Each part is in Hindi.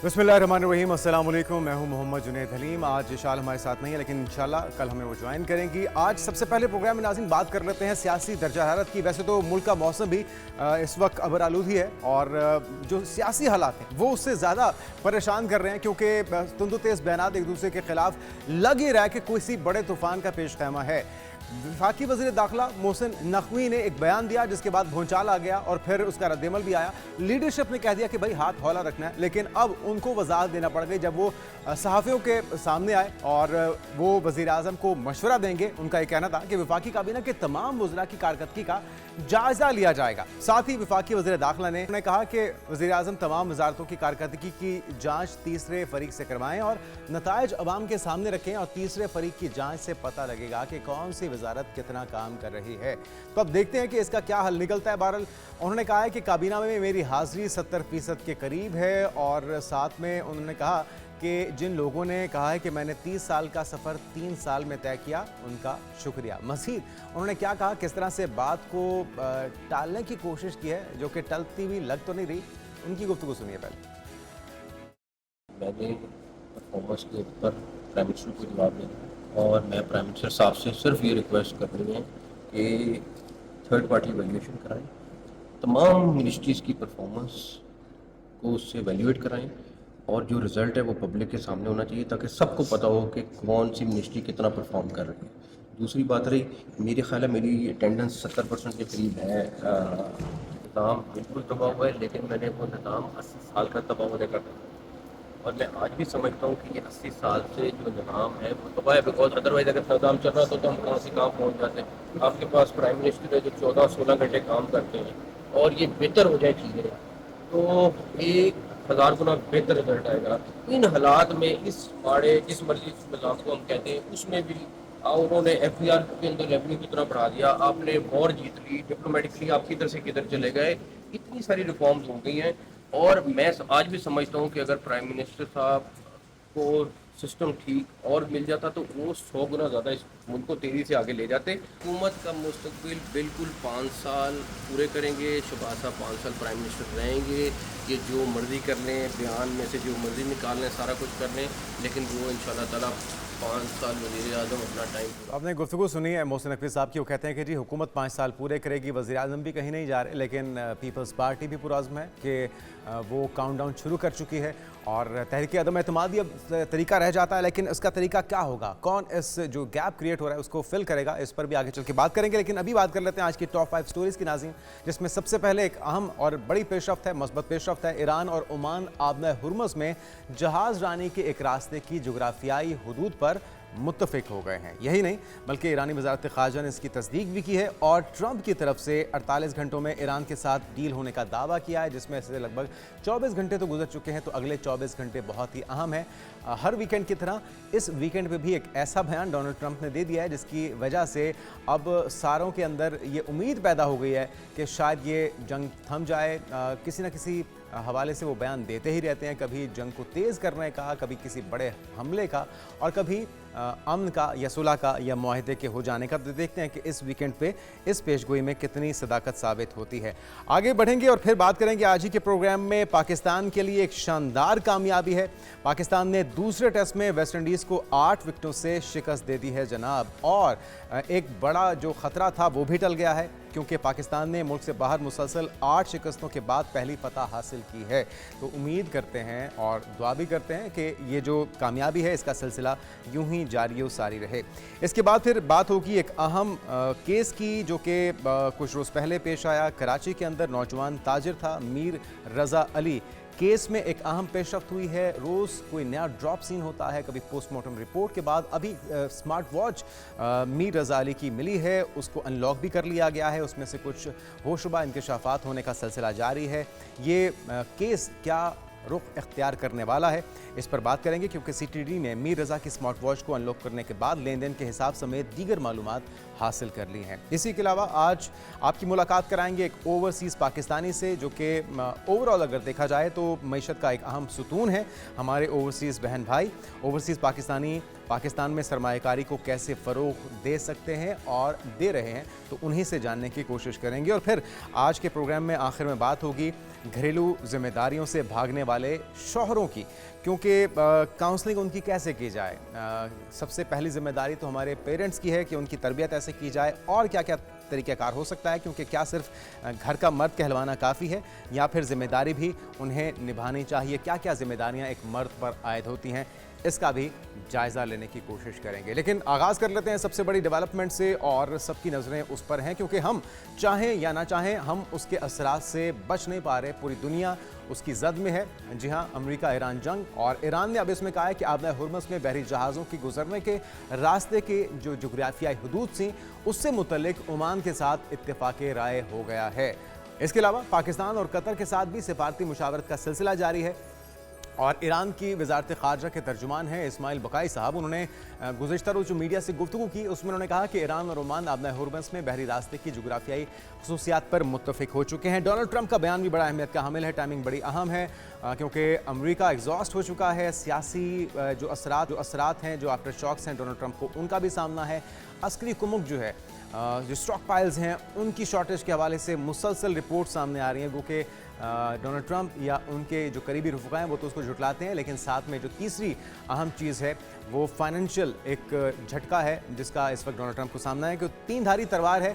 बिस्मिल्लाहिर्रहमानिर्रहीम, अस्सलाम वालेकुम। मैं हूं मोहम्मद जुनैद हलीम। आज इशाल हमारे साथ नहीं है, लेकिन इंशाल्लाह कल हमें वो ज्वाइन करेंगी। आज सबसे पहले प्रोग्राम में नाज़रीन बात कर लेते हैं सियासी दर्जा हरारत की। वैसे तो मुल्क का मौसम भी इस वक्त अबर आलूदी है और जो सियासी हालात हैं वो उससे ज़्यादा परेशान कर रहे हैं, क्योंकि तुंदो तेज़ बयानात एक दूसरे के खिलाफ लग ही रहा है कि किसी बड़े तूफ़ान का पेश खैमा है। वफाकी वज़ीर दाखिला मोहसिन नकवी ने एक बयान दिया, जिसके बाद भूचाल आ गया और फिर उसका रद्दअमल भी आया। लीडरशिप ने कह दिया कि भाई हाथ हौला रखना है, लेकिन अब उनको वजाहत देना पड़ गई जब वो सहाफ़ियों के सामने आए और वो वज़ीर आज़म को मशवरा देंगे। उनका यह कहना था कि वफाकी काबीना के तमाम वज़रा की कारकर्दगी का जायज़ा लिया जाएगा। साथ ही वफाकी वज़ीर दाखिला ने कहा कि वज़ीर आज़म तमाम वजारतों की कारकर्दगी की जाँच तीसरे फरीक से करवाएं और नताइज अवाम के सामने रखें, और तीसरे फरीक की जाँच से पता लगेगा कि कौन सी वजारत कितना काम कर रही है। तो अब देखते हैं कि इसका क्या हल निकलता है। बहरहाल उन्होंने कहा है कि काबीना में मेरी हाजिरी 70% के करीब है, और साथ में उन्होंने कहा कि जिन लोगों ने कहा है कि मैंने 30 साल का सफ़र 3 साल में तय किया, उनका शुक्रिया। मज़ीद उन्होंने क्या कहा, किस तरह से बात को टालने की कोशिश की है, जो कि टलती हुई लग तो नहीं रही। उनकी गुफ्तगू सुनिए पहले। मैंने परफॉर्मेंस के ऊपर प्राइम मिनिस्टर को जवाब देना है, और मैं प्राइम मिनिस्टर साहब से सिर्फ ये रिक्वेस्ट कर रही है कि थर्ड पार्टी वैल्यूएशन कराएं, तमाम मिनिस्ट्रीज़ की परफॉर्मेंस को उससे वैल्यूएट कराएं, और जो रिज़ल्ट है वो पब्लिक के सामने होना चाहिए, ताकि सबको पता हो कि कौन सी मिनिस्ट्री कितना परफॉर्म कर रही है। दूसरी बात रही, मेरे ख्याल है मेरी अटेंडेंस 70% के करीब है। निज़ाम बिल्कुल दबा हुआ है, लेकिन मैंने वो निज़ाम 80 साल का दबा होने का, और मैं आज भी समझता हूँ कि ये 80 साल से जो निज़ाम है वो दबा है। बिकॉज अदरवाइज अगर निज़ाम चल रहा तो हम कहाँ से कहाँ पहुँच जाते हैं। आपके पास प्राइम मिनिस्टर है जो 14-16 घंटे काम करते हैं, और ये बेहतर हो जाए चीज़ें तो 1000 गुना बेहतर रिजल्ट आएगा। इन हालात में इस बाड़े जिस मर्जी निज़ाम को हम कहते हैं उसमें भी उन्होंने FBR के अंदर रेवेन्यू कितना बढ़ा दिया, आपने वॉर जीत ली, डिप्लोमेटिकली आप किधर से किधर चले गए, इतनी सारी रिफॉर्म्स हो गई हैं। और मैं आज भी समझता हूँ कि अगर प्राइम मिनिस्टर साहब को सिस्टम ठीक और मिल जाता तो वो 100 गुना ज़्यादा इस मुल्क को तेज़ी से आगे ले जाते। हुकूमत का मुस्तकबिल बिल्कुल 5 साल पूरे करेंगे। शहबाज साहब 5 साल प्राइम मिनिस्टर रहेंगे। ये जो मर्ज़ी कर लें, बयान में से जो मर्ज़ी निकाल लें, सारा कुछ कर लें, लेकिन वो इंशाअल्लाह ताला 5 साल वज़ीर आज़म अपना टाइम। आपने गुफ्तगू सुनी है मोहसिन नकवी साहब की। वो कहते हैं कि जी हुकूमत 5 साल पूरे करेगी, वज़ीर आज़म भी कहीं नहीं जा रहे, लेकिन पीपल्स पार्टी भी पुरज़्म है कि वो काउंटडाउन शुरू कर चुकी है, और तहरीक अदम एतमादी अब तरीका रह जाता है, लेकिन इसका तरीका क्या होगा, कौन इस जो गैप क्रिएट हो रहा है उसको फिल करेगा, इस पर भी आगे चल के बात करेंगे। लेकिन अभी बात कर लेते हैं आज की टॉप 5 स्टोरीज़ की नाज़रीन, जिसमें सबसे पहले एक अहम और बड़ी पेशरफ्त है, मस्बत पेशरफ्त है। ईरान और ओमान आबना हुर्मुज़ में जहाज़ रानी के एक रास्ते की जोग्राफियाई हदूद पर मुत्तफ़िक हो गए हैं। यही नहीं, बल्कि ईरानी वज़ारत ख़ारजा ने इसकी तस्दीक भी की है, और ट्रंप की तरफ से 48 घंटों में ईरान के साथ डील होने का दावा किया है, जिसमें से लगभग 24 घंटे तो गुजर चुके हैं, तो अगले 24 घंटे बहुत ही अहम है। हर वीकेंड की तरह इस वीकेंड पे भी एक ऐसा बयान डोनाल्ड ट्रंप ने दे दिया है, जिसकी वजह से अब सारों के अंदर ये उम्मीद पैदा हो गई है कि शायद ये जंग थम जाए। किसी न किसी हवाले से वो बयान देते ही रहते हैं, कभी जंग को तेज़ करने का, कभी किसी बड़े हमले का, और कभी अमन का या सुलह का या मुआहदे के हो जाने का। तो देखते हैं कि इस वीकेंड पे इस पेशगोई में कितनी सदाकत साबित होती है। आगे बढ़ेंगे और फिर बात करेंगे आज ही के प्रोग्राम में। पाकिस्तान के लिए एक शानदार कामयाबी है। पाकिस्तान ने दूसरे टेस्ट में वेस्ट इंडीज़ को 8 विकेटों से शिकस्त दे दी है जनाब, और एक बड़ा जो ख़तरा था वो भी टल गया है, क्योंकि पाकिस्तान ने मुल्क से बाहर मुसलसल 8 शिकस्तों के बाद पहली फतह हासिल की है। तो उम्मीद करते हैं और दुआ भी करते हैं कि ये जो कामयाबी है इसका सिलसिला यूं ही जारी व सारी रहे। इसके बाद फिर बात होगी एक अहम केस की, जो कि कुछ रोज़ पहले पेश आया। कराची के अंदर नौजवान ताजिर था मीर रज़ा अली। केस में एक अहम पेशरफ्त हुई है। रोज़ कोई नया ड्रॉप सीन होता है, कभी पोस्टमार्टम रिपोर्ट के बाद अभी स्मार्ट वॉच मीर रज़ा अली की मिली है, उसको अनलॉक भी कर लिया गया है। उसमें से कुछ होशरुबा इंकशाफात होने का सिलसिला जारी है। ये केस क्या रुख इख्तियार करने वाला है, इस पर बात करेंगे, क्योंकि CTD ने मीर रज़ा की स्मार्ट वॉच को अनलॉक करने के बाद लेन देन के हिसाब समेत दीगर मालूमात हासिल कर ली हैं। इसी के अलावा आज आपकी मुलाकात कराएंगे एक ओवरसीज़ पाकिस्तानी से, जो कि ओवरऑल अगर देखा जाए तो मईशत का एक अहम सुतून है। हमारे ओवरसीज़ बहन भाई ओवरसीज़ पाकिस्तानी पाकिस्तान में सरमायाकारी को कैसे फ़रोग़ दे सकते हैं और दे रहे हैं, तो उन्हीं से जानने की कोशिश करेंगे। और फिर आज के प्रोग्राम में आखिर में बात होगी घरेलू जिम्मेदारियों से भागने वाले शौहरों की, क्योंकि काउंसलिंग उनकी कैसे की जाए। सबसे पहली जिम्मेदारी तो हमारे पेरेंट्स की है कि उनकी तरबियत ऐसे की जाए, और क्या क्या तरीक़ाकार हो सकता है, क्योंकि क्या सिर्फ घर का मर्द कहलवाना काफ़ी है या फिर जिम्मेदारी भी उन्हें निभानी चाहिए। क्या क्या जिम्मेदारियां एक मर्द पर आयद होती हैं, इसका भी जायज़ा लेने की कोशिश करेंगे। लेकिन आगाज़ कर लेते हैं सबसे बड़ी डेवलपमेंट से, और सबकी नज़रें उस पर हैं, क्योंकि हम चाहें या ना चाहें हम उसके असरात से बच नहीं पा रहे। पूरी दुनिया उसकी जद में है। जी हाँ, अमेरिका ईरान जंग, और ईरान ने अब इसमें कहा है कि आबा हुर्मुज़ में बहरी जहाज़ों की गुजरने के रास्ते के जो जोग्राफियाई हदूद थी, उससे मुतल्लिक ओमान के साथ इत्तेफाक राय हो गया है। इसके अलावा पाकिस्तान और कतर के साथ भी सिफारती मुशावरत का सिलसिला जारी है। और ईरान की वजारत ख़ारजा के तर्जुमान हैं इस्माइल बकाई साहब। उन्होंने गुज़िश्ता रोज़ जो मीडिया से गुफ्तगू की, उसमें उन्होंने कहा कि ईरान और ओमान आबा हुर्मुज़ में बहरी रास्ते की जोग्राफियाई खसूसियात पर मुत्तफ़िक हो चुके हैं। डोनाल्ड ट्रंप का बयान भी बड़ा अहमियत का हामिल है। टाइमिंग बड़ी अहम है, क्योंकि अमरीका एग्जॉस्ट हो चुका है। सियासी जो असरात हैं, जो आफ्टर शॉक्स हैं डोनाल्ड ट्रंप को, उनका भी सामना है। अस्करी कुमुक जो है, जो स्टॉक पाइल्स हैं, उनकी शॉर्टेज के हवाले से मुसलसल रिपोर्ट सामने आ रही हैं। वो कि डोनाल्ड ट्रंप या उनके जो करीबी रफ़ुक़ा हैं वो तो उसको झुटलाते हैं, लेकिन साथ में जो तीसरी अहम चीज़ है वो फाइनेंशियल एक झटका है जिसका इस वक्त डोनाल्ड ट्रंप को सामना है, कि तीन धारी तलवार है।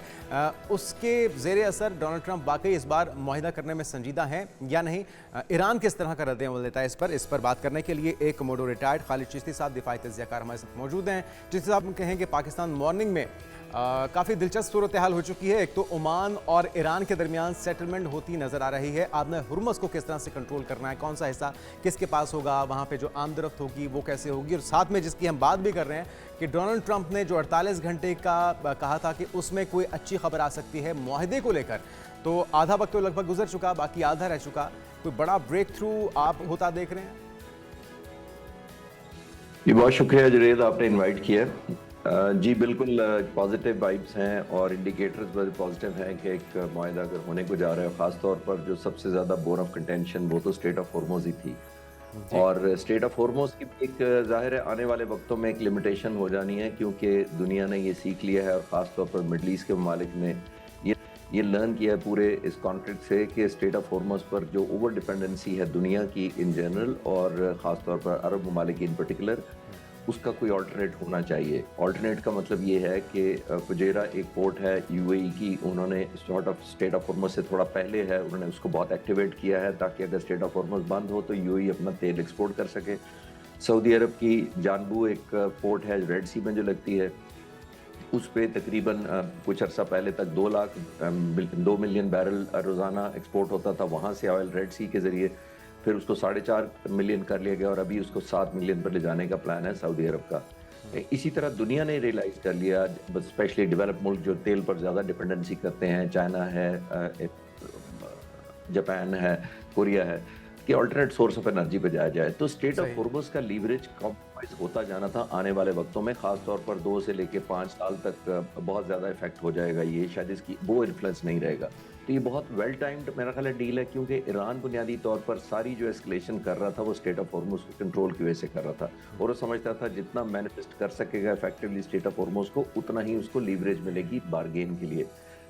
उसके ज़ेरे असर डोनाल्ड ट्रंप वाकई इस बार मुआहिदा करने में संजीदा हैं या नहीं। ईरान किस तरह का रद्द-ए-अमल देता है, इस पर बात करने के लिए एक मोडो रिटायर्ड खालिद चिश्ती साहब दिफाई तज़कियाकार हमारे साथ मौजूद हैं। चिश्ती साहब कहें कि पाकिस्तान मॉर्निंग में काफ़ी दिलचस्प सूरत हाल हो चुकी है। एक तो ओमान और ईरान के दरमियान सेटलमेंट होती नज़र आ रही है। आबा हुर्मुज़ को किस तरह से कंट्रोल करना है, कौन सा हिस्सा किसके पास होगा, वहाँ पे जो आमदरफ्त होगी वो कैसे होगी। और साथ में जिसकी हम बात भी कर रहे हैं कि डोनाल्ड ट्रंप ने जो 48 घंटे का कहा था कि उसमें कोई अच्छी खबर आ सकती है मुआहदे को लेकर, तो आधा वक्त तो लगभग गुजर चुका, बाकी आधा रह चुका। कोई बड़ा ब्रेक थ्रू आप होता देख रहे हैं? जी बहुत शुक्रिया जुनेद, आपने इनवाइट किया। जी बिल्कुल, पॉजिटिव वाइब्स हैं और इंडिकेटर्स बड़े पॉजिटिव हैं कि एक मुआहदा अगर होने को जा रहा है। ख़ास तौर पर जो सबसे ज़्यादा बोन ऑफ कंटेंशन वो तो स्टेट ऑफ हॉर्मोज़ ही थी, और स्टेट ऑफ हॉर्मोज़ की एक ज़ाहिर है आने वाले वक्तों में एक लिमिटेशन हो जानी है, क्योंकि दुनिया ने ये सीख लिया है और ख़ास तौर पर मिडल ईस्ट के ममालिक ने ये लर्न किया है पूरे इस कॉन्फ्लिक्ट से कि स्टेट ऑफ हॉर्मोज़ पर जो ओवर डिपेंडेंसी है दुनिया की इन जनरल और ख़ास तौर पर अरब ममालिक इन पर्टिकुलर, उसका कोई ऑल्टरनेट होना चाहिए। ऑल्टरनेट का मतलब ये है कि फुजैरा एक पोर्ट है यूएई की, उन्होंने सॉर्ट ऑफ स्टेट ऑफ हॉर्मज़ से थोड़ा पहले है, उन्होंने उसको बहुत एक्टिवेट किया है ताकि अगर स्टेट ऑफ हॉर्मज़ बंद हो तो यूएई अपना तेल एक्सपोर्ट कर सके। सऊदी अरब की जानबू एक पोर्ट है रेड सी में जो लगती है, उस पर तकरीबन कुछ अर्सा पहले तक 2 मिलियन बैरल रोज़ाना एक्सपोर्ट होता था वहाँ से ऑयल रेड सी के ज़रिए। फिर उसको 4.5 मिलियन कर लिया गया और अभी उसको 7 मिलियन पर ले जाने का प्लान है सऊदी अरब का। इसी तरह दुनिया ने रियलाइज़ कर लिया, स्पेशली डेवलप मुल्क जो तेल पर ज़्यादा डिपेंडेंसी करते हैं, चाइना है, जापान है, कोरिया है, कि अल्टरनेट सोर्स ऑफ एनर्जी पे जाया जाए। तो स्टेट ऑफ हॉर्मोज़ का लीवरेज कॉम्प्रोमाइज़ होता जाना था आने वाले वक्तों में, ख़ास तौर पर 2 से लेकर 5 साल तक बहुत ज़्यादा इफेक्ट हो जाएगा ये, शायद इसकी वो इन्फ्लुएंस नहीं रहेगा। तो ये बहुत वेल टाइम्ड मेरा ख्याल है डील है, क्योंकि ईरान बुनियादी तौर पर सारी जो एस्केलेशन कर रहा था वो स्टेट ऑफ हॉर्मोज़ को कंट्रोल की वजह से कर रहा था, और वो समझता था जितना मैनिफेस्ट कर सकेगा इफेक्टिवली स्टेट ऑफ हॉर्मोज़ को, उतना ही उसको लीवरेज मिलेगी बारगेन के लिए।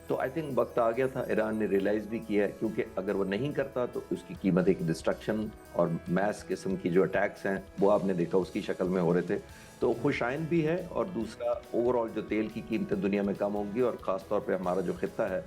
तो आई थिंक वक्त आ गया था, ईरान ने रियलाइज़ भी किया है, क्योंकि अगर वो नहीं करता तो उसकी कीमत एक डिस्ट्रक्शन और मैस किस्म की जो अटैक्स हैं वो आपने देखा उसकी शक्ल में हो रहे थे। तो खुशाइन भी है, और दूसरा ओवरऑल जो तेल की कीमतें दुनिया में कम होंगी और ख़ास तौर पे हमारा जो खित्ता है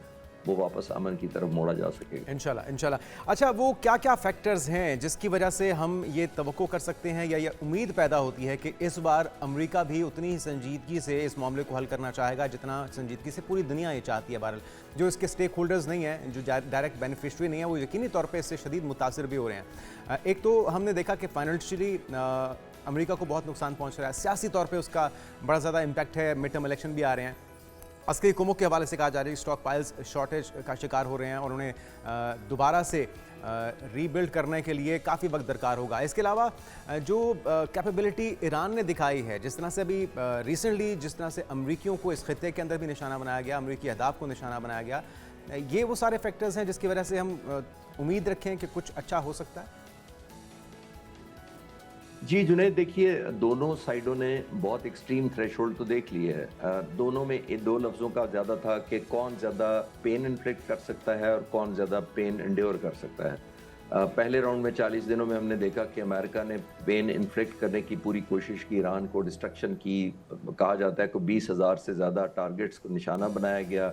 वो वापस अमन की तरफ मोड़ा जा सकेगा इंशाल्लाह इंशाल्लाह। अच्छा, वो क्या क्या फैक्टर्स हैं जिसकी वजह से हम ये तवक्को कर सकते हैं या ये उम्मीद पैदा होती है कि इस बार अमेरिका भी उतनी ही संजीदगी से इस मामले को हल करना चाहेगा जितना संजीदगी से पूरी दुनिया ये चाहती है? बहरहाल जो इसके स्टेक होल्डर्स नहीं हैं, जो डायरेक्ट बेनिफिशरी नहीं है, वो यकीनी तौर पर इससे शदीद मुतासर भी हो रहे हैं। एक तो हमने देखा कि फाइनेंशियली अमेरिका को बहुत नुकसान पहुँच रहा है, सियासी तौर पर उसका बड़ा ज़्यादा इम्पैक्ट है, मिड टर्म इलेक्शन भी आ रहे हैं। अस्करी कुमुक के हवाले से कहा जा रहा है स्टॉक पाइल्स शॉर्टेज का शिकार हो रहे हैं और उन्हें दोबारा से रीबिल्ड करने के लिए काफ़ी वक्त दरकार होगा। इसके अलावा जो कैपेबिलिटी ईरान ने दिखाई है, जिस तरह से अभी रिसेंटली जिस तरह से अमरीकियों को इस खित्ते के अंदर भी निशाना बनाया गया, अमरीकी अहदाफ को निशाना बनाया गया, ये वो सारे फैक्टर्स हैं जिसकी वजह से हम उम्मीद रखें कि कुछ अच्छा हो सकता है। जी जुनैद, देखिए दोनों साइडों ने बहुत एक्सट्रीम थ्रेशोल्ड तो देख लिए है। दोनों में इन दो लफ्ज़ों का ज़्यादा था कि कौन ज़्यादा पेन इन्फ्लिक्ट कर सकता है और कौन ज़्यादा पेन इंड्योर कर सकता है। पहले राउंड में 40 दिनों में हमने देखा कि अमेरिका ने पेन इन्फ्लिक्ट करने की पूरी कोशिश की, ईरान को डिस्ट्रक्शन की। कहा जाता है कि 20,000 से ज़्यादा टारगेट्स को निशाना बनाया गया।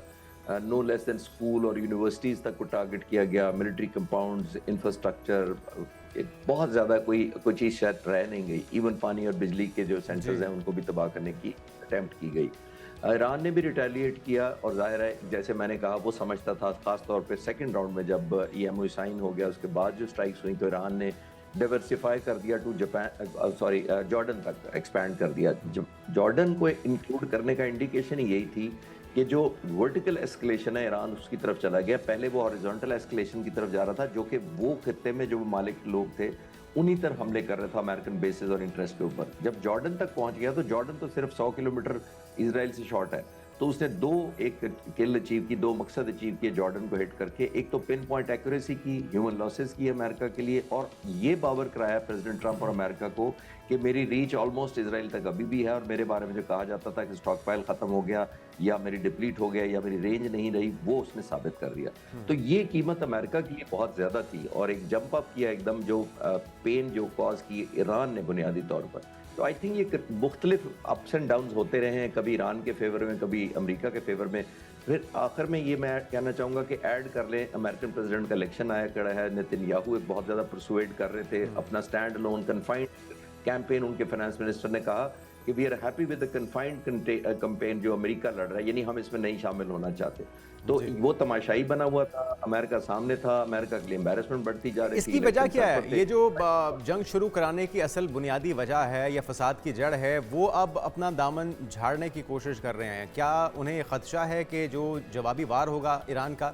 नो लेस देन स्कूल और यूनिवर्सिटीज़ तक को टारगेट किया गया, मिलिट्री कंपाउंड्स, इंफ्रास्ट्रक्चर, बहुत ज़्यादा कोई चीज़ शायद रह नहीं गई। इवन पानी और बिजली के जो सेंटर्स हैं उनको भी तबाह करने की अटेम्प्ट की गई। ईरान ने भी रिटेलिएट किया और ज़ाहिर है जैसे मैंने कहा वो समझता था, ख़ास तौर पे सेकंड राउंड में जब EMOU साइन हो गया उसके बाद जो स्ट्राइक्स हुई तो ईरान ने डाइवर्सिफाई कर दिया टू जॉर्डन तक एक्सपैंड कर दिया। जॉर्डन को इंक्लूड करने का इंडिकेशन ही यही थी कि जो वर्टिकल एस्केलेशन है ईरान उसकी तरफ चला गया। पहले वो हॉरिजॉन्टल एस्केलेशन की तरफ जा रहा था, जो कि वो खित्ते में जो मालिक लोग थे उन्हीं तरफ हमले कर रहे थे अमेरिकन बेसिस और इंटरेस्ट के ऊपर। जब जॉर्डन तक पहुंच गया तो जॉर्डन तो सिर्फ 100 किलोमीटर इसराइल से शॉर्ट है, तो उसने एक किल अचीव की, दो मकसद अचीव किए जॉर्डन को हिट करके। एक तो पिन पॉइंट एक्यूरेसी की, ह्यूमन लॉसेस की अमेरिका के लिए, और ये बावर कराया प्रेसिडेंट ट्रंप और अमेरिका को कि मेरी रीच ऑलमोस्ट इसराइल तक अभी भी है, और मेरे बारे में जो कहा जाता था कि स्टॉक पाइल खत्म हो गया या मेरी डिप्लीट हो गया या मेरी रेंज नहीं रही, वो उसने साबित कर दिया। तो ये कीमत अमेरिका की बहुत ज्यादा थी और एक जंप अप किया एकदम, जो पेन जो कॉज की ईरान ने बुनियादी तौर पर। तो आई थिंक ये मुख्तलिफ अप्स एंड डाउन्स होते रहे हैं, कभी ईरान के फेवर में कभी अमेरिका के फेवर में। फिर आखिर में ये मैं कहना चाहूँगा कि ऐड कर लें, अमेरिकन प्रेसिडेंट का इलेक्शन आया खड़ा है, नेतन्याहू एक बहुत ज़्यादा परसुएड कर रहे थे अपना स्टैंड लोन कन्फाइंड कैंपेन। उनके फाइनेंस मिनिस्टर ने कहा कि we are happy with the confined campaign जो अमेरिका लड़ रहा है, यानी हम इसमें नहीं शामिल होना चाहते। तो वो तमाशाई बना हुआ था, अमेरिका सामने था, अमेरिका के लिए एम्बैरेसमेंट बढ़ती जा रही थी। इसकी वजह क्या है? ये जो जंग शुरू कराने की असल बुनियादी वजह है या फसाद की जड़ है, वो अब अपना दामन झाड़ने की कोशिश कर रहे हैं। क्या उन्हें ये खदशा है कि जो जवाबी वार होगा ईरान का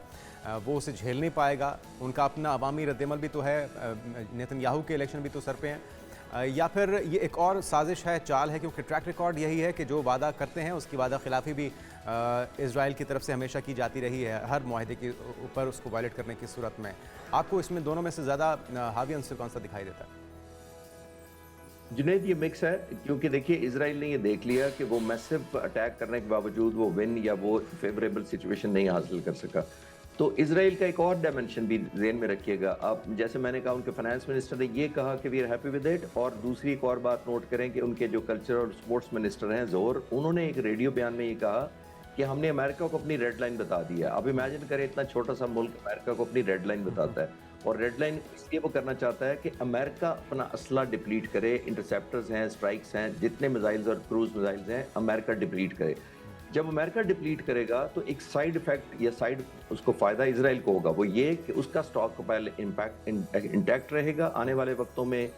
वो उसे झेल नहीं पाएगा? उनका अपना अवामी रद्दमल भी तो है, नेतन्याहू के इलेक्शन भी तो सर पे हैं, या फिर ये एक और साजिश है, चाल है? क्योंकि ट्रैक रिकॉर्ड यही है कि जो वादा करते हैं उसकी वादा खिलाफी भी इजराइल की तरफ से हमेशा की जाती रही है, हर मुआहदे के ऊपर उसको वायलेट करने की सूरत में। आपको इसमें दोनों में से ज़्यादा हावी अंसर कौन सा दिखाई देता है? जुनैद, ये मिक्स है, क्योंकि देखिए इजराइल ने ये देख लिया कि वो मैसिव अटैक करने के बावजूद वो विन या वो फेवरेबल सिचुएशन नहीं हासिल कर सका। तो इजराइल का एक और डायमेंशन भी ज़हन में रखिएगा आप। जैसे मैंने कहा, उनके फाइनेंस मिनिस्टर ने ये कहा कि we are happy with it, और दूसरी एक और बात नोट करें कि उनके जो कल्चर और स्पोर्ट्स मिनिस्टर हैं ज़ोहर, उन्होंने एक रेडियो बयान में ये कहा कि हमने अमेरिका को अपनी रेड लाइन बता दी है। अब इमेजिन करें, इतना छोटा सा मुल्क अमेरिका को अपनी रेड लाइन बताता है, और रेड लाइन इसलिए वो करना चाहता है कि अमेरिका अपना असला डिप्लीट करे, इंटरसेप्टर्स हैं, स्ट्राइक्स हैं, जितने मिसाइल्स और क्रूज मिसाइल्स हैं अमेरिका डिप्लीट करे। जब अमेरिका डिप्लीट करेगा तो एक साइड इफेक्ट या साइड उसको फायदा इजराइल को होगा, वो ये कि उसका स्टॉक पाइल इंटैक्ट रहेगा आने वाले वक्तों में।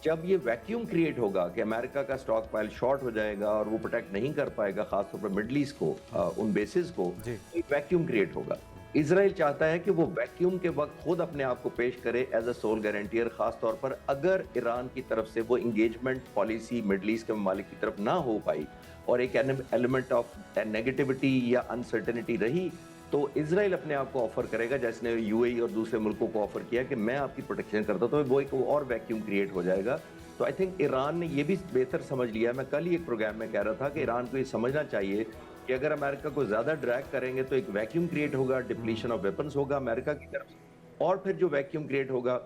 जब ये वैक्यूम क्रिएट होगा कि अमेरिका का स्टॉक पाइल शॉर्ट हो जाएगा और वो प्रोटेक्ट नहीं कर पाएगा खासतौर पर मिडल ईस्ट को, उन बेसिस को, तो एक वैक्यूम क्रिएट होगा। इजराइल चाहता है कि वो वैक्यूम के वक्त खुद अपने आप को पेश करे एज अ सोल गारंटियर, खास तौर पर अगर ईरान की तरफ से वो इंगेजमेंट पॉलिसी मिडल ईस्ट के ममालिक की तरफ ना हो पाई और एक एलिमेंट ऑफ नेगेटिविटी या अनसर्टेनिटी रही, तो इजराइल अपने आप को ऑफर करेगा, जैसे यूएई और दूसरे मुल्कों को ऑफर किया कि मैं आपकी प्रोटेक्शन करता हूं, तो वो एक और वैक्यूम क्रिएट हो जाएगा। तो आई थिंक ईरान ने ये भी बेहतर समझ लिया। मैं कल ही एक प्रोग्राम में कह रहा था कि ईरान को ये समझना चाहिए कि अगर अमेरिका को ज्यादा ड्रैग करेंगे तो एक वैक्यूम क्रिएट होगा, डिप्लीशन ऑफ वेपन्स होगा अमेरिका की तरफ से, और फिर जो वैक्यूम क्रिएट होगा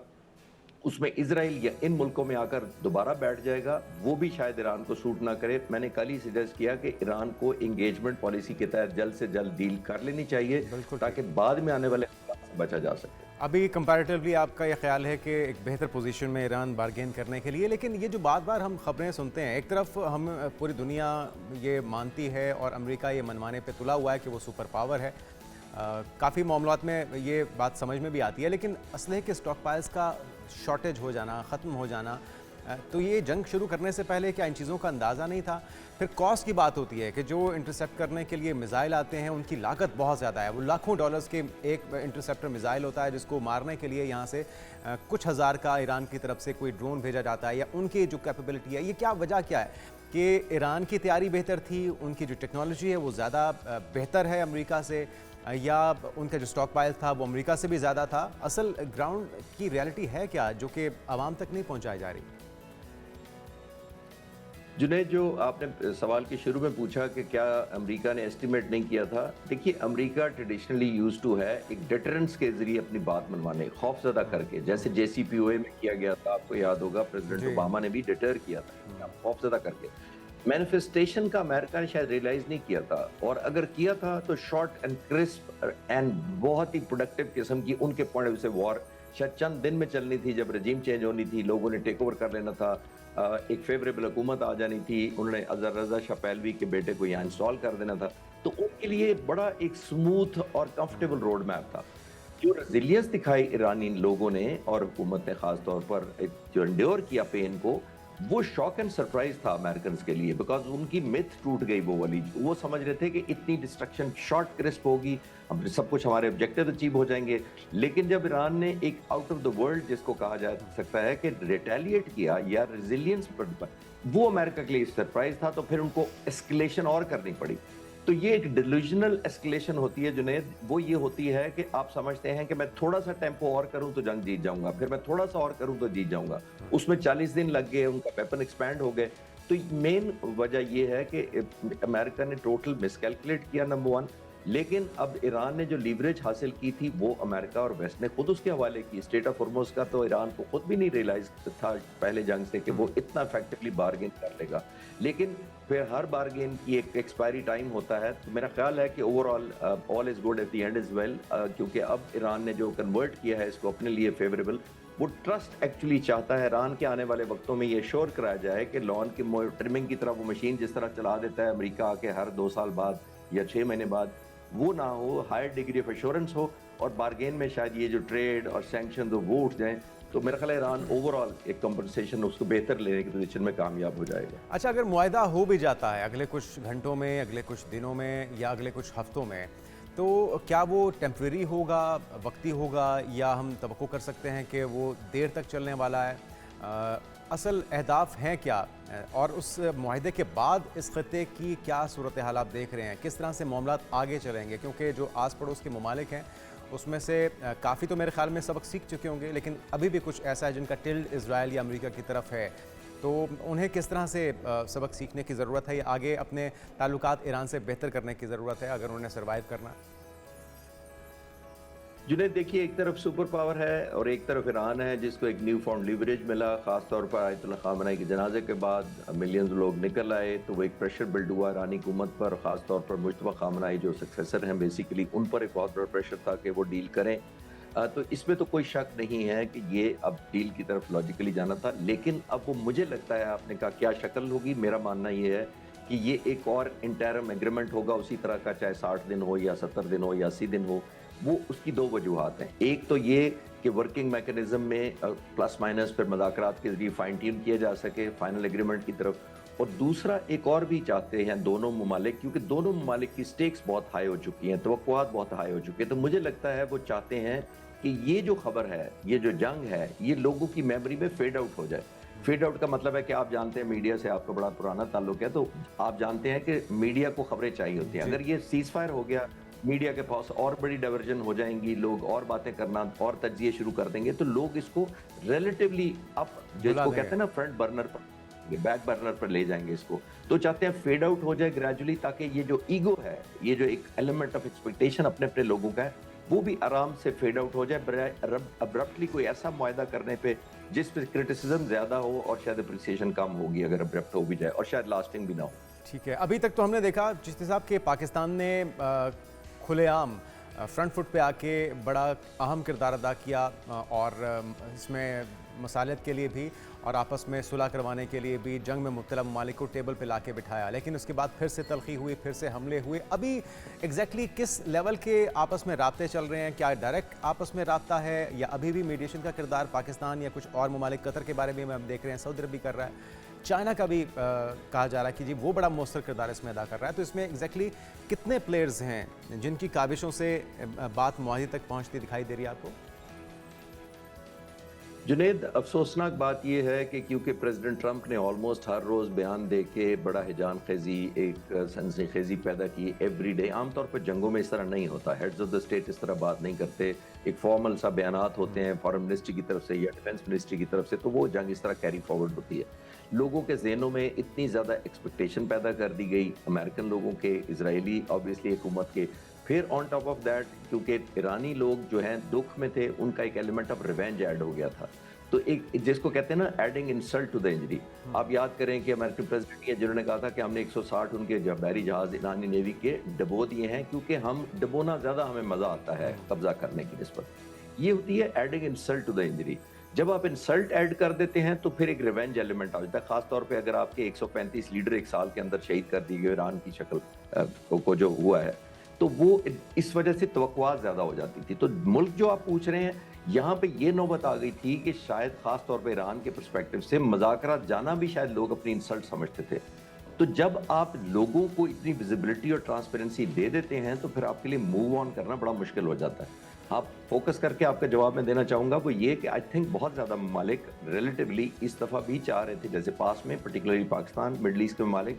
उसमें इजराइल या इन मुल्कों में आकर दोबारा बैठ जाएगा, वो भी शायद ईरान को सूट ना करे। मैंने कल ही सजेस्ट किया कि ईरान को इंगेजमेंट पॉलिसी के तहत जल्द से जल्द डील कर लेनी चाहिए ताकि बाद में आने वाले से बचा जा सके। अभी कंपैरेटिवली आपका ये ख्याल है कि एक बेहतर पोजीशन में ईरान बारगेन करने के लिए, लेकिन ये जो बार बार हम खबरें सुनते हैं, एक तरफ हम पूरी दुनिया ये मानती है और अमेरिका ये मनवाने पे तुला हुआ है कि वो सुपर पावर है, काफ़ी मामलात में ये बात समझ में भी आती है, लेकिन असलहे के स्टॉक पाइल्स का शॉर्टेज हो जाना, ख़त्म हो जाना, तो ये जंग शुरू करने से पहले क्या इन चीज़ों का अंदाज़ा नहीं था? फिर कॉस्ट की बात होती है कि जो इंटरसेप्ट करने के लिए मिसाइल आते हैं उनकी लागत बहुत ज़्यादा है, वो लाखों डॉलर्स के एक इंटरसेप्टर मिसाइल होता है जिसको मारने के लिए यहाँ से कुछ हज़ार का ईरान की तरफ से कोई ड्रोन भेजा जाता है, या उनकी जो कैपेबिलिटी है, ये क्या वजह क्या है कि ईरान की तैयारी बेहतर थी, उनकी जो टेक्नोलॉजी है वो ज़्यादा बेहतर है अमेरिका से, या उनका जो स्टॉक पाइल था वो अमेरिका से भी ज़्यादा था? असल ग्राउंड की रियलिटी है क्या जो कि आवाम तक नहीं पहुंचाई जा रही? जुनैद, जो आपने सवाल के शुरू में पूछा कि क्या अमेरिका ने एस्टिमेट नहीं किया था, देखिए अमेरिका ट्रेडिशनली यूज्ड टू है एक डिटरेंस के ज़रिए अपनी बात मनवाने, खौफज़दा करके, जैसे JCPOA में किया गया था, आपको याद होगा प्रेसिडेंट जी। ओबामा ने भी डिटर किया था, खौफज़दा करके। मैनिफेस्टेशन का अमेरिका ने शायद रियलाइज़ नहीं किया था, और अगर किया था तो शॉर्ट एंड क्रिस्प एंड बहुत ही प्रोडक्टिव किस्म की उनके पॉइंट ऑफ व्यू से वॉर शायद चंद दिन में चलनी थी, जब रजीम चेंज होनी थी, लोगों ने टेक ओवर कर लेना था, एक फेवरेबल हुकूमत आ जानी थी, उन्होंने अजहर रजा शाह पहलवी के बेटे को यहाँ इंस्टॉल कर देना था, तो उनके लिए बड़ा एक स्मूथ और कंफर्टेबल रोड मैप था। जो रेजिलियंस दिखाई ईरानी लोगों ने और हुकूमत ने खास तौर पर जो इंड्योर किया पेन को, वो शॉक एंड सरप्राइज था अमेरिकन के लिए, बिकॉज उनकी मिथ टूट गई वो वाली। वो समझ रहे थे कि इतनी डिस्ट्रक्शन शॉर्ट क्रिस्प होगी, हम सब कुछ हमारे ऑब्जेक्टिव अचीव हो जाएंगे। लेकिन जब ईरान ने एक आउट ऑफ द वर्ल्ड, जिसको कहा जा सकता है कि रिटेलिएट किया या रेजिलियंस पर, वो अमेरिका के लिए सरप्राइज था, तो फिर उनको एस्केलेशन और करनी पड़ी। तो ये एक डिल्यूजनल एस्केलेशन होती है जुनैद, वो ये होती है कि आप समझते हैं कि मैं थोड़ा सा टेम्पो और करूं तो जंग जीत जाऊंगा, फिर मैं थोड़ा सा और करूं तो जीत जाऊंगा। उसमें 40 दिन लग गए, उनका वेपन एक्सपैंड हो गए। तो मेन वजह ये है कि अमेरिका ने टोटल मिसकैलकुलेट किया, नंबर वन। लेकिन अब ईरान ने जो लीवरेज हासिल की थी, वो अमेरिका और वेस्ट ने खुद उसके हवाले की। स्टेट ऑफ हॉर्मुज़ का तो ईरान को खुद भी नहीं रियलाइज था पहले जंग से कि वो इतना इफेक्टिवली बार्गेन कर लेगा। लेकिन फिर हर बार्गेन की एक एक्सपायरी टाइम होता है। तो मेरा ख्याल है कि overall all is good at the end is well, क्योंकि अब ईरान ने जो कन्वर्ट किया है इसको अपने लिए फेवरेबल, वो ट्रस्ट एक्चुअली चाहता है ईरान के आने वाले वक्तों में ये श्योर कराया जाए कि लॉन की ट्रिमिंग की तरह वो मशीन जिस तरह चला देता है अमेरिका आके हर 2 साल बाद या 6 महीने बाद, वो ना हो, हायर डिग्री ऑफ एश्योरेंस हो, और बार्गेन में शायद ये जो ट्रेड और सैंक्शन वो उठ जाएं, तो मेरा ख्याल है ईरान ओवरऑल एक कंपनसेशन उसको बेहतर लेने की पोजीशन में कामयाब हो जाएगा। अच्छा, अगर मुआहदा हो भी जाता है अगले कुछ घंटों में, अगले कुछ दिनों में या अगले कुछ हफ्तों में, तो क्या वो टेम्प्रेरी होगा, वक्ती होगा, या हम तवक्को कर सकते हैं कि वो देर तक चलने वाला है? असल अहदाफ हैं क्या, और उस मुआहदे के बाद इस खत्े की क्या सूरत हाल आप देख रहे हैं? किस तरह से मामला आगे चलेंगे? क्योंकि जो आस पड़ोस के ममालिक हैं उसमें से काफ़ी तो मेरे ख्याल में सबक सीख चुके होंगे, लेकिन अभी भी कुछ ऐसा है जिनका टिल्ड इजराइल या अमेरिका की तरफ है, तो उन्हें किस तरह से सबक सीखने की ज़रूरत है, या आगे अपने ताल्लुकात ईरान से बेहतर करने की ज़रूरत है अगर उन्हें सर्वाइव करना है? जुनैद, देखिए एक तरफ सुपर पावर है और एक तरफ ईरान है, जिसको एक न्यू फाउंड लिवरेज मिला, खासतौर पर आयतुल्लाह खामेनी के जनाजे के बाद मिलियंस लोग निकल आए, तो वो एक प्रेशर बिल्ड हुआ ईरानी हुकूमत पर, खासतौर पर मुश्तबा खामेनी जो सक्सेसर हैं बेसिकली, उन पर एक बहुत बड़ा प्रेशर था कि वो डील करें। तो इसमें तो कोई शक नहीं है कि ये अब डील की तरफ लॉजिकली जाना था। लेकिन अब वो, मुझे लगता है, आपने कहा क्या शक्ल होगी, मेरा मानना ये है कि ये एक और इंटरम एग्रीमेंट होगा उसी तरह का, चाहे 60 दिन हो या 70 दिन हो या 80 दिन हो। वो उसकी 2 वजूहात हैं। एक तो ये कि वर्किंग मैकेनिज्म में प्लस माइनस फिर मुज़ाकरात के जरिए फाइन ट्यून किया जा सके फाइनल एग्रीमेंट की तरफ, और दूसरा एक और भी चाहते हैं दोनों ममालिक, क्योंकि दोनों ममालिक की स्टेक्स बहुत हाई हो चुकी हैं, तवक्कुआत बहुत हाई हो चुकी है। तो मुझे लगता है वो चाहते हैं कि ये जो खबर है, ये जो जंग है, ये लोगों की मेमोरी में फेड आउट हो जाए। फेड आउट का मतलब है कि आप जानते हैं मीडिया से आपका बड़ा पुराना ताल्लुक है, तो आप जानते हैं कि मीडिया को खबरें चाहिए होती हैं। अगर ये सीज फायर हो गया, मीडिया के पास और बड़ी डाइवर्जन हो जाएंगी, लोग और बातें करना और तज्जिए शुरू कर देंगे, तो लोग इसको रिलेटिवली अप, जिसको कहते हैं ना फ्रंट बर्नर पर, बैक बर्नर पर ले जाएंगे इसको। तो चाहते हैं फेड आउट हो जाए ग्रेजुअली, ताकि ये जो ईगो है, ये जो एक एलिमेंट ऑफ एक्सपेक्टेशन अपने अपने लोगों का है, वो भी आराम से फेड आउट हो जाए, अब्रप्टली कोई ऐसा मुआहदा करने पे जिस पे क्रिटिसिज्म ज्यादा हो और शायद अप्रिसिएशन कम होगी अगर अब्रप्ट हो भी जाए, और शायद लास्टिंग भी ना हो। ठीक है, अभी तक तो हमने देखा चिश्ती साहब के पाकिस्तान ने खुलेआम फ्रंट फुट पे आके बड़ा अहम किरदार अदा किया, और इसमें मसालत के लिए भी और आपस में सुलह करवाने के लिए भी जंग में मुब्तला ममालिक को टेबल पे लाके बिठाया। लेकिन उसके बाद फिर से तलखी हुई, फिर से हमले हुए। अभी एग्जैक्टली किस लेवल के आपस में राब्ते चल रहे हैं? क्या डायरेक्ट आपस में राब्ता है, या अभी भी मीडिएशन का किरदार पाकिस्तान या कुछ और ममालिक, कतर के बारे में हम देख रहे हैं, सऊदी अरब भी कर रहा है, चाइना का भी कहा जा रहा है कि जी वो बड़ा मौसर किरदार इसमें अदा कर रहा है। तो इसमें एग्जैक्टली कितने प्लेयर्स हैं जिनकी काविशों से बात मुआहदे तक पहुंचती दिखाई दे रही है आपको? जुनेद, अफसोसनाक बात यह है कि क्योंकि प्रेसिडेंट ट्रंप ने ऑलमोस्ट हर रोज़ बयान दे के बड़ा हिजान खेजी, एक सनसनी खेजी पैदा की एवरी डे। आमतौर पर जंगों में इस तरह नहीं होता, हेड्स ऑफ द स्टेट इस तरह बात नहीं करते, एक फॉर्मल सा बयानात होते हैं फॉरेन मिनिस्ट्री की तरफ से या डिफेंस मिनिस्ट्री की तरफ से, तो वो जंग इस तरह कैरी फॉरवर्ड होती है। लोगों के जहनों में इतनी ज़्यादा एक्सपेक्टेशन पैदा कर दी गई, अमेरिकन लोगों के, इजरायली ऑब्वियसली हुकूमत के, फिर ऑन टॉप ऑफ दैट क्योंकि ईरानी लोग जो हैं दुख में थे, उनका एक एलिमेंट ऑफ रिवेंज ऐड हो गया था। तो एक जिसको कहते हैं ना adding insult to the injury. आप याद करें कि अमेरिकन प्रेसिडेंट ये जिन्होंने कहा था कि हमने 160 उनके बहरी जहाज ईरानी नेवी के डबो दिए हैं क्योंकि हम डबोना ज़्यादा हमें मज़ा आता है कब्जा करने की निस्बत। ये होती है adding insult to the injury. जब आप इंसल्ट ऐड कर देते हैं तो फिर एक रिवेंज एलिमेंट आ जाता है, खासतौर पे अगर आपके 135 लीडर एक साल के अंदर शहीद कर दिए गए ईरान की शक्ल को जो हुआ है, तो वो इस वजह से तवक्कुआत ज़्यादा हो जाती थी। तो मुल्क जो आप पूछ रहे हैं, यहाँ पे ये नौबत आ गई थी कि शायद खास तौर पे ईरान के पर्सपेक्टिव से मुज़ाकरात जाना भी शायद लोग अपनी इंसल्ट समझते थे। तो जब आप लोगों को इतनी विजिबिलिटी और ट्रांसपेरेंसी दे देते हैं तो फिर आपके लिए मूव ऑन करना बड़ा मुश्किल हो जाता है। आप फोकस करके आपका जवाब मैं देना चाहूँगा वो ये कि आई थिंक बहुत ज़्यादा ममालिक रिलेटिवली इस दफ़ा भी चाह रहे थे, जैसे पास में पर्टिकुलरली पाकिस्तान, मिडल ईस्ट के ममालिक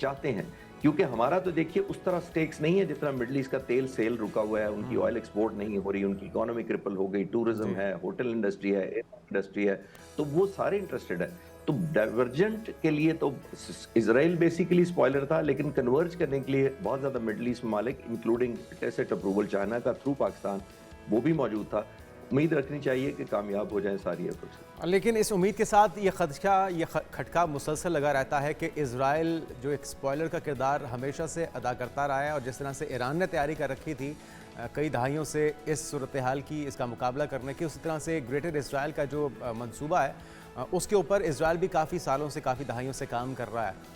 चाहते हैं, क्योंकि हमारा तो देखिए उस तरह स्टेक्स नहीं है जितना मिडल ईस्ट का तेल सेल रुका हुआ है, उनकी ऑयल एक्सपोर्ट नहीं हो रही, उनकी इकोनॉमी क्रिपल हो गई, टूरिज्म है, होटल इंडस्ट्री है, इंडस्ट्री है, तो वो सारे इंटरेस्टेड है। तो डाइवर्जेंट के लिए तो इजराइल बेसिकली स्पॉइलर था, लेकिन कन्वर्ज करने के लिए बहुत ज़्यादा मिडल ईस्ट ममालिक इंक्लूडिंग टेसिट अप्रूवल चाइना का थ्रू पाकिस्तान वो भी मौजूद था। उम्मीद रखनी चाहिए कि कामयाब हो जाएं सारी एफर्ट्स। लेकिन इस उम्मीद के साथ ये खटका मुसलसल लगा रहता है कि इजराइल जो एक स्पॉइलर का किरदार हमेशा से अदा करता रहा है और जिस तरह से ईरान ने तैयारी कर रखी थी कई दहाइयों से इस सूरत हाल की, इसका मुकाबला करने की, उसी तरह से ग्रेटर इसराइल का जो मंसूबा है उसके ऊपर इजराइल भी काफ़ी सालों से, काफ़ी दहाइयों से काम कर रहा है।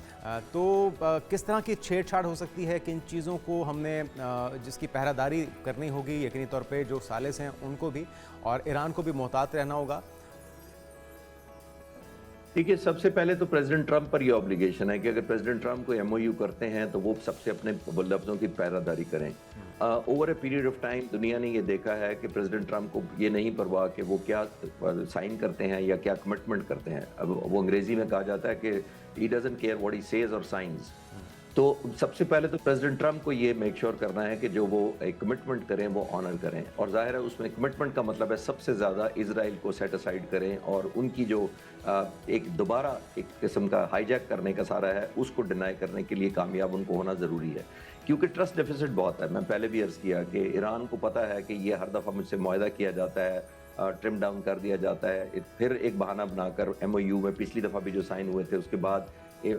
तो किस तरह की छेड़छाड़ हो सकती है, किन चीज़ों को हमने जिसकी पहरादारी करनी होगी, यकीनी तौर पे जो सालिस हैं उनको भी और ईरान को भी मोहतात रहना होगा। देखिए, सबसे पहले तो प्रेसिडेंट ट्रंप पर यह ऑब्लिगेशन है कि अगर प्रेसिडेंट ट्रंप को एमओयू करते हैं तो वो सबसे अपने लफ्ज़ों की पहरादारी करें। Over a period of time दुनिया ने ये देखा है कि प्रेसिडेंट ट्रंप को ये नहीं परवाह कि वो क्या साइन करते हैं या क्या कमिटमेंट करते हैं। अब वो अंग्रेजी में कहा जाता है कि he doesn't care what he says और साइंस। तो सबसे पहले तो प्रेसिडेंट ट्रंप को ये मेक श्योर करना है कि जो वो एक कमिटमेंट करें वो ऑनर करें, और जाहिर है उसमें कमिटमेंट का मतलब है सबसे ज़्यादा इजराइल को सेट असाइड करें और उनकी जो एक दोबारा एक किस्म का हाईजैक करने का सारा है उसको डिनाई करने के लिए कामयाब उनको होना ज़रूरी है, क्योंकि ट्रस्ट डेफिसिट बहुत है। मैं पहले भी अर्ज़ किया कि ईरान को पता है कि ये हर दफ़ा मुझसे मुआहदा किया जाता है, ट्रिम डाउन कर दिया जाता है, फिर एक बहाना बनाकर एमओयू में पिछली दफ़ा भी जो साइन हुए थे उसके बाद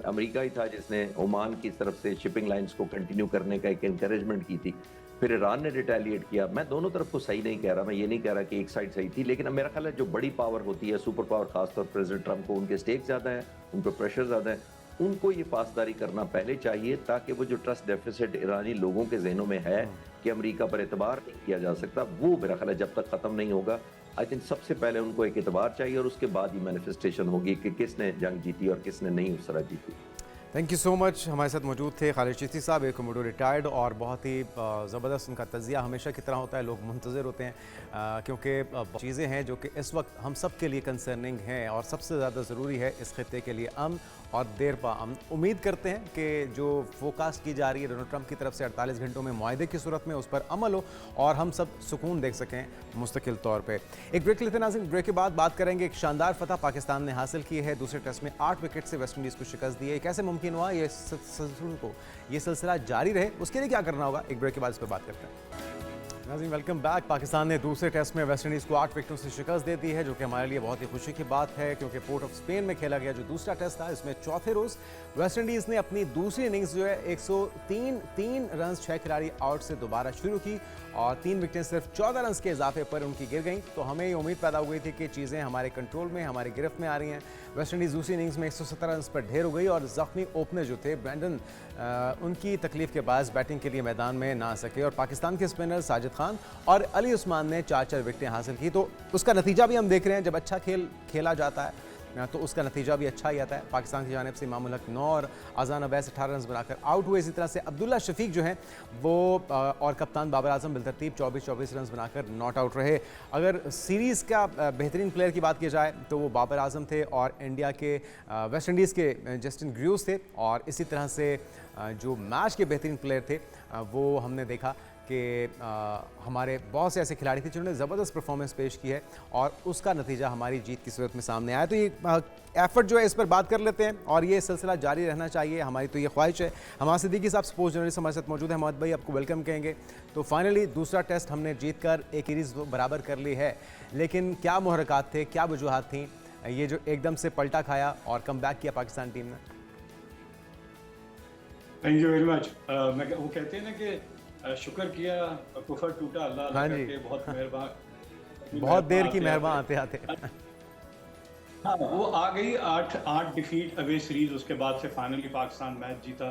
अमेरिका ही था जिसने ओमान की तरफ से शिपिंग लाइंस को कंटिन्यू करने का एक एनकरेजमेंट की थी, फिर ईरान ने रिटेलिएट किया। मैं दोनों तरफ को सही नहीं कह रहा, मैं ये नहीं कह रहा कि एक साइड सही थी, लेकिन अब मेरा ख्याल है जो बड़ी पावर होती है, सुपर पावर, खासतौर पर प्रेसिडेंट ट्रंप को उनके स्टेक ज़्यादा है, उन पर प्रेशर ज़्यादा है, उनको ये पासदारी करना पहले चाहिए ताकि वो जो ट्रस्ट डेफिसिट ईरानी लोगों के जहनों में है कि अमेरिका पर एतबार नहीं किया जा सकता, वो मेरा ख्याल है जब तक ख़त्म नहीं होगा। आई थिंक सबसे पहले उनको एक एतबार चाहिए और उसके बाद ही मैनिफेस्टेशन होगी कि किसने जंग जीती और किसने नहीं उस तरह जीती। Thank you so much. हमारे साथ मौजूद थे खालिद चिश्ती साहब, एक कमोडो रिटायर्ड, और बहुत ही ज़बरदस्त उनका तज़िया हमेशा की तरह होता है, लोग मुंतज़िर होते हैं क्योंकि चीज़ें हैं जो कि इस वक्त हम सब के लिए कंसर्निंग हैं और सबसे ज़्यादा ज़रूरी है इस खित्ते के लिए अमन और देर पा अमन। उम्मीद करते हैं कि जो फोकास्ट की जा रही है डोनाल्ड ट्रंप की तरफ से 48 घंटों में मुआहदे की सूरत में उस पर अमल हो और हम सब सुकून देख सकें मुस्तकिल तौर पे। एक ब्रेक लेते नाज़रीन, ब्रेक के बाद बात करेंगे एक शानदार फतह पाकिस्तान ने हासिल की है, दूसरे टेस्ट में 8 विकेट से वेस्ट इंडीज़ को शिकस्त दी है। कैसे मुमकिन हुआ ये सिलसिला जारी रहे, उसके लिए क्या करना होगा, एक ब्रेक के बाद इस पर बात करते हैं। नाज़रीन वेलकम बैक। पाकिस्तान ने दूसरे टेस्ट में वेस्ट इंडीज़ को 8 विकेटों से शिकस्त दे दी है, जो कि हमारे लिए बहुत ही खुशी की बात है क्योंकि पोर्ट ऑफ स्पेन में खेला गया जो दूसरा टेस्ट था, इसमें चौथे रोज़ वेस्ट इंडीज़ ने अपनी दूसरी इनिंग्स जो है 103 रन 6 खिलाड़ी आउट से दोबारा शुरू की और 3 विकेटें सिर्फ 14 रन के इजाफे पर उनकी गिर गई। तो हमें ये उम्मीद पैदा हो गई थी कि चीज़ें हमारे कंट्रोल में, हमारी गिरफ्त में आ रही हैं। वेस्ट इंडीज़ दूसरी इनिंग्स में 117 रन पर ढेर हो गई और ज़ख्मी ओपनर जो थे ब्रैंडन उनकी तकलीफ के बायस बैटिंग के लिए मैदान में ना आ सके और पाकिस्तान के स्पिनर साजिद खान और अली उस्मान ने 4-4 विकेटें हासिल की। तो उसका नतीजा भी हम देख रहे हैं, जब अच्छा खेल खेला जाता है तो उसका नतीजा भी अच्छा ही आता है। पाकिस्तान की जानिब से इमामुल हक 9 और अजान अवैस 18 रन बनाकर आउट हुए। इसी तरह से अब्दुल्ला शफीक जो हैं वो और कप्तान बाबर आजम बिलतरतीब 24 रन बनाकर नॉट आउट रहे। अगर सीरीज़ का बेहतरीन प्लेयर की बात की जाए तो वो बाबर आजम थे और इंडिया के वेस्ट इंडीज़ के जस्टिन ग्रूज थे। और इसी तरह से जो मैच के बेहतरीन प्लेयर थे वो हमने देखा कि हमारे बहुत से ऐसे खिलाड़ी थे जिन्होंने ज़बरदस्त परफॉर्मेंस पेश की है और उसका नतीजा हमारी जीत की सूरत में सामने आया। तो ये एफर्ट जो है इस पर बात कर लेते हैं और ये सिलसिला जारी रहना चाहिए, हमारी तो ये ख्वाहिश है। हमारे सिद्दीकी साहब स्पोर्ट्स जर्नलिस्ट हमारे साथ मौजूद है। मोहम्मद भाई आपको वेलकम कहेंगे। तो फाइनली दूसरा टेस्ट हमने जीत कर एक सीरीज़ बराबर कर ली है, लेकिन क्या मुहरकात थे, क्या वजूहात थी ये जो एकदम से पलटा खाया और कम बैक किया पाकिस्तान टीम ने? Thank you very much. वो कहते हैं ना कि शुक्र किया कुफर टूटा, अल्लाह हाँ अल्लाह जी। करके बहुत मेहरबान बहुत देर की आते मेहरबान आते। आते आते। हाँ, वो आ गई 8 डिफीट अवे सीरीज, उसके बाद से फाइनली पाकिस्तान मैच जीता।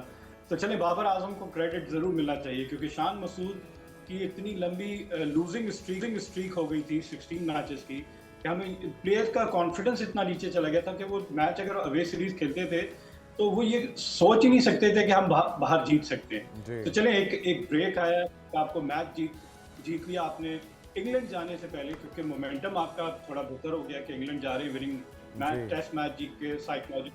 तो चले बाबर आजम को क्रेडिट जरूर मिलना चाहिए क्योंकि शान मसूद की इतनी लंबी लूजिंग स्ट्रीक हो गई थी 16 मैचेस की कि हमें प्लेयर्स का कॉन्फिडेंस इतना नीचे चला गया था कि वो मैच अगर अवे सीरीज खेलते थे तो वो ये सोच ही नहीं सकते थे कि हम बाहर जीत सकते हैं। तो चले एक ब्रेक आया, आपको मैच जीत लिया आपने इंग्लैंड जाने से पहले, क्योंकि मोमेंटम आपका थोड़ा बेहतर हो गया कि इंग्लैंड जा रही विनिंग मैच, टेस्ट मैच जीत के साइकोलॉजी।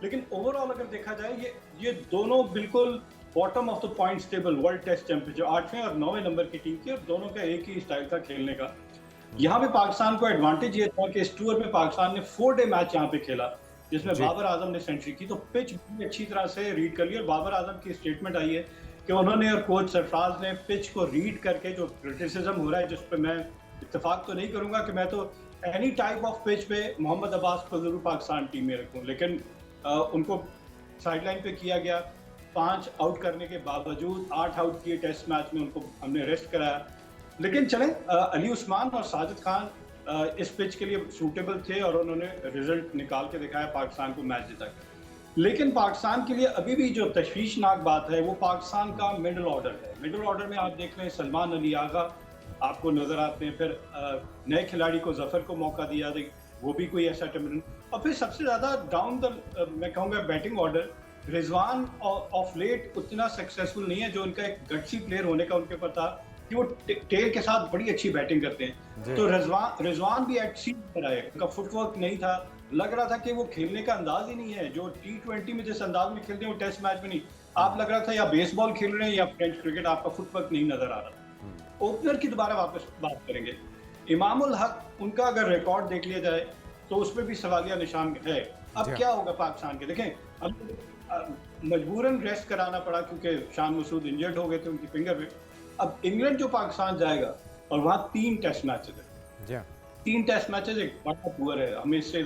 लेकिन ओवरऑल अगर देखा जाए ये दोनों बिल्कुल bottom of the points table world test championship 8वें और 9वें नंबर की टीम थी और दोनों का एक ही स्टाइल था खेलने का। यहाँ पे पाकिस्तान को एडवांटेज ये था कि इस टूर में पाकिस्तान ने 4 डे मैच यहाँ पे खेला जिसमें बाबर आजम ने सेंचुरी की, तो पिच भी अच्छी तरह से रीड कर लिया। और बाबर आजम की स्टेटमेंट आई है कि उन्होंने और कोच सरफराज ने पिच को रीड करके, जो क्रिटिसिज्म हो रहा है जिस पे मैं इत्तेफाक तो नहीं करूंगा कि मैं तो एनी टाइप ऑफ पिच पे मोहम्मद अब्बास को जरूर पाकिस्तान टीम में रखूं, लेकिन उनको साइडलाइन पे किया गया। 5 आउट करने के बावजूद 8 आउट किए टेस्ट मैच में, उनको हमने रेस्ट कराया। लेकिन चलें, अली उस्मान और साजिद खान इस पिच के लिए सूटेबल थे और उन्होंने रिजल्ट निकाल के दिखाया, पाकिस्तान को मैच जिताया। लेकिन पाकिस्तान के लिए अभी भी जो तशवीशनाक बात है वो पाकिस्तान का मिडिल ऑर्डर है। मिडिल ऑर्डर में आप देख रहे हैं सलमान अली आगा आपको नजर आते हैं, फिर नए खिलाड़ी को जफर को मौका दिया, वो भी कोई ऐसा टेम्परमेंट, और फिर सबसे ज्यादा डाउन द मैं कहूँगा batting order, Rizwan of late उतना सक्सेसफुल नहीं है जो उनका एक गट्सी प्लेयर होने का उनके ऊपर था कि वो टेल के साथ बड़ी अच्छी बैटिंग करते हैं। तो रिजवान भी एट सी पर आए, उनका फुटवर्क नहीं था, लग रहा था कि वो खेलने का अंदाज ही नहीं है जो T20 में जिस अंदाज में खेलते हैं वो टेस्ट मैच में नहीं। आप लग रहा था या बेसबॉल खेल रहे हैं या फ्रेंच क्रिकेट, आपका फुटवर्क नहीं नजर आ रहा। ओपनर की दोबारा वापस बात करेंगे, इमामुल हक, उनका अगर रिकॉर्ड देख लिया जाए तो उसमें भी सवालिया निशान है। अब क्या होगा पाकिस्तान के, देखें अब मजबूरन रेस्ट कराना पड़ा क्योंकि शान मसूद इंजर्ड हो गए थे उनकी फिंगर पे। अब इंग्लैंड जो पाकिस्तान जाएगा और वहाँ 3 टेस्ट मैचेस है, 3 टेस्ट मैचेस एक बड़ा पुअर है। हमें इससे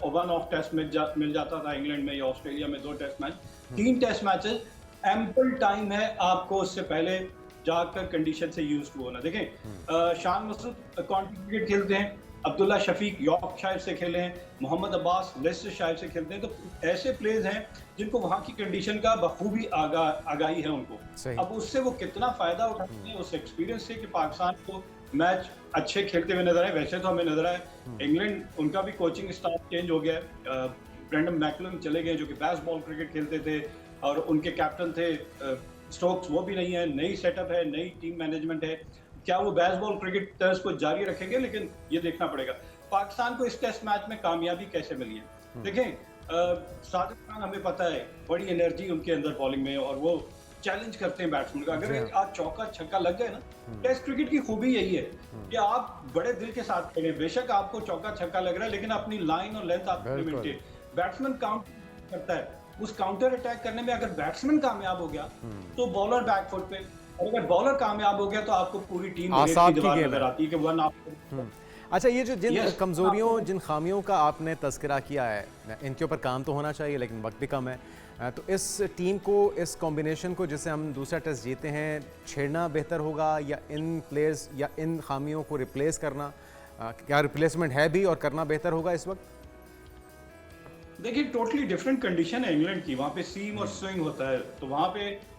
1 ऑफ टेस्ट मिल जाता था इंग्लैंड में या ऑस्ट्रेलिया में 2 test match, 3 test matches, ample time है आपको उससे पहले जाकर कंडीशन से यूज टू होना। देखें शान मसूद काउंटी क्रिकेट खेलते हैं, अब्दुल्ला शफीक यॉर्कशायर से खेले हैं, मोहम्मद अब्बास लेस्टरशायर से खेलते हैं, तो ऐसे प्लेयर्स हैं जिनको वहाँ की कंडीशन का बखूबी आगाही है उनको। अब उससे वो कितना फायदा उठाते हैं उस एक्सपीरियंस से कि पाकिस्तान को मैच अच्छे खेलते हुए नजर आए। वैसे तो हमें नजर आए इंग्लैंड, उनका भी कोचिंग स्टाफ चेंज हो गया, ब्रेंडन मैकलम चले गए जो कि बेसबॉल क्रिकेट खेलते थे और उनके कैप्टन थे स्टोक्स, वो भी नहीं है, नई सेटअप है, नई टीम मैनेजमेंट है। क्या वो बेसबॉल क्रिकेटर्स को जारी रखेंगे, लेकिन ये देखना पड़ेगा पाकिस्तान को इस टेस्ट मैच में कामयाबी कैसे मिली है। देखें साजिद खान, हमें पता है बड़ी एनर्जी उनके अंदर बॉलिंग में और वो चैलेंज करते हैं बैट्समैन का। अगर आज चौका छक्का लग जाए ना, टेस्ट क्रिकेट की खूबी यही है कि आप बड़े दिल के साथ खेलें, बेशक आपको चौका छक्का लग रहा है लेकिन अपनी लाइन और लेंथ आप मेंटेन, बैट्समैन काउंट करता है, उस काउंटर अटैक करने में अगर बैट्समैन कामयाब हो गया तो बॉलर बैकफुट पे, और अगर बॉलर कामयाब हो गया तो आपको पूरी टीम नजर आती है कि वन आप। अच्छा, ये जो जिन कमज़ोरियों, जिन खामियों का आपने तज़किरा किया है, इनके ऊपर काम तो होना चाहिए लेकिन वक्त भी कम है, तो इस टीम को, इस कॉम्बिनेशन को जिससे हम दूसरा टेस्ट जीते हैं, छेड़ना बेहतर होगा या इन प्लेयर्स या इन खामियों को रिप्लेस करना, क्या रिप्लेसमेंट है भी और करना बेहतर होगा इस वक्त? देखिए टोटली डिफरेंट कंडीशन है इंग्लैंड की, वहाँ पे सीम और स्विंग होता है, तो वहाँ पे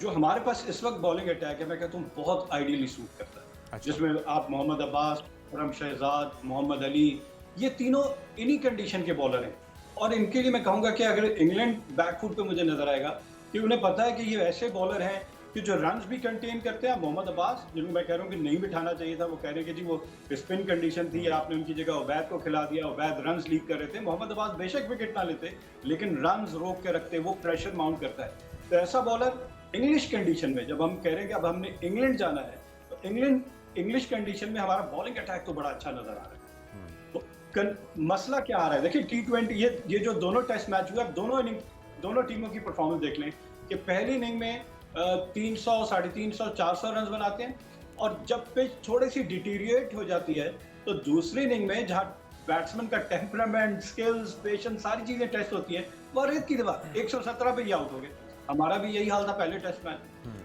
जो हमारे पास इस वक्त बॉलिंग अटैक है मैं कहता हूँ बहुत आइडियली सूट करता है। जिसमें आप मोहम्मद अब्बास, खुरम शहजाद, मोहम्मद अली, ये तीनों इन्हीं कंडीशन के बॉलर हैं और इनके लिए मैं कहूँगा कि अगर इंग्लैंड बैकफुट पे मुझे नजर आएगा कि उन्हें पता है कि ये ऐसे बॉलर हैं कि जो रन्स भी कंटेन करते हैं। मोहम्मद अब्बास जिनको मैं कह रहा हूँ कि नहीं बिठाना चाहिए था, वो कह रहे हैं कि जी वो स्पिन कंडीशन थी, आपने उनकी जगह उबैद को खिला दिया, उबैद रन्स लीड कर रहे थे। मोहम्मद अब्बास बेशक विकेट ना लेते लेकिन रन्स रोक के रखते, वो प्रेशर माउंट करता है। तो ऐसा बॉलर इंग्लिश कंडीशन में, जब हम कह रहे हैं कि अब हमने इंग्लैंड जाना है, तो इंग्लैंड इंग्लिश कंडीशन में हमारा बॉलिंग अटैक तो बड़ा अच्छा नजर आ रहा है। तो मसला क्या आ रहा है, देखिए T20 ये जो दोनों टेस्ट मैच हुआ, दोनों टीमों की परफॉर्मेंस देख लें कि पहली इनिंग में 300, 350, 400 रन बनाते हैं और जब पिच थोड़ी सी डिटीरिएट हो जाती है तो दूसरी इनिंग में जहां बैट्समैन का टेम्परामेंट, स्किल्स, पेशेंस सारी चीजें टेस्ट होती हैं, वो रेत की दीवार 117 पे ही आउट हो गए। हमारा भी यही हाल था पहले टेस्ट मैच।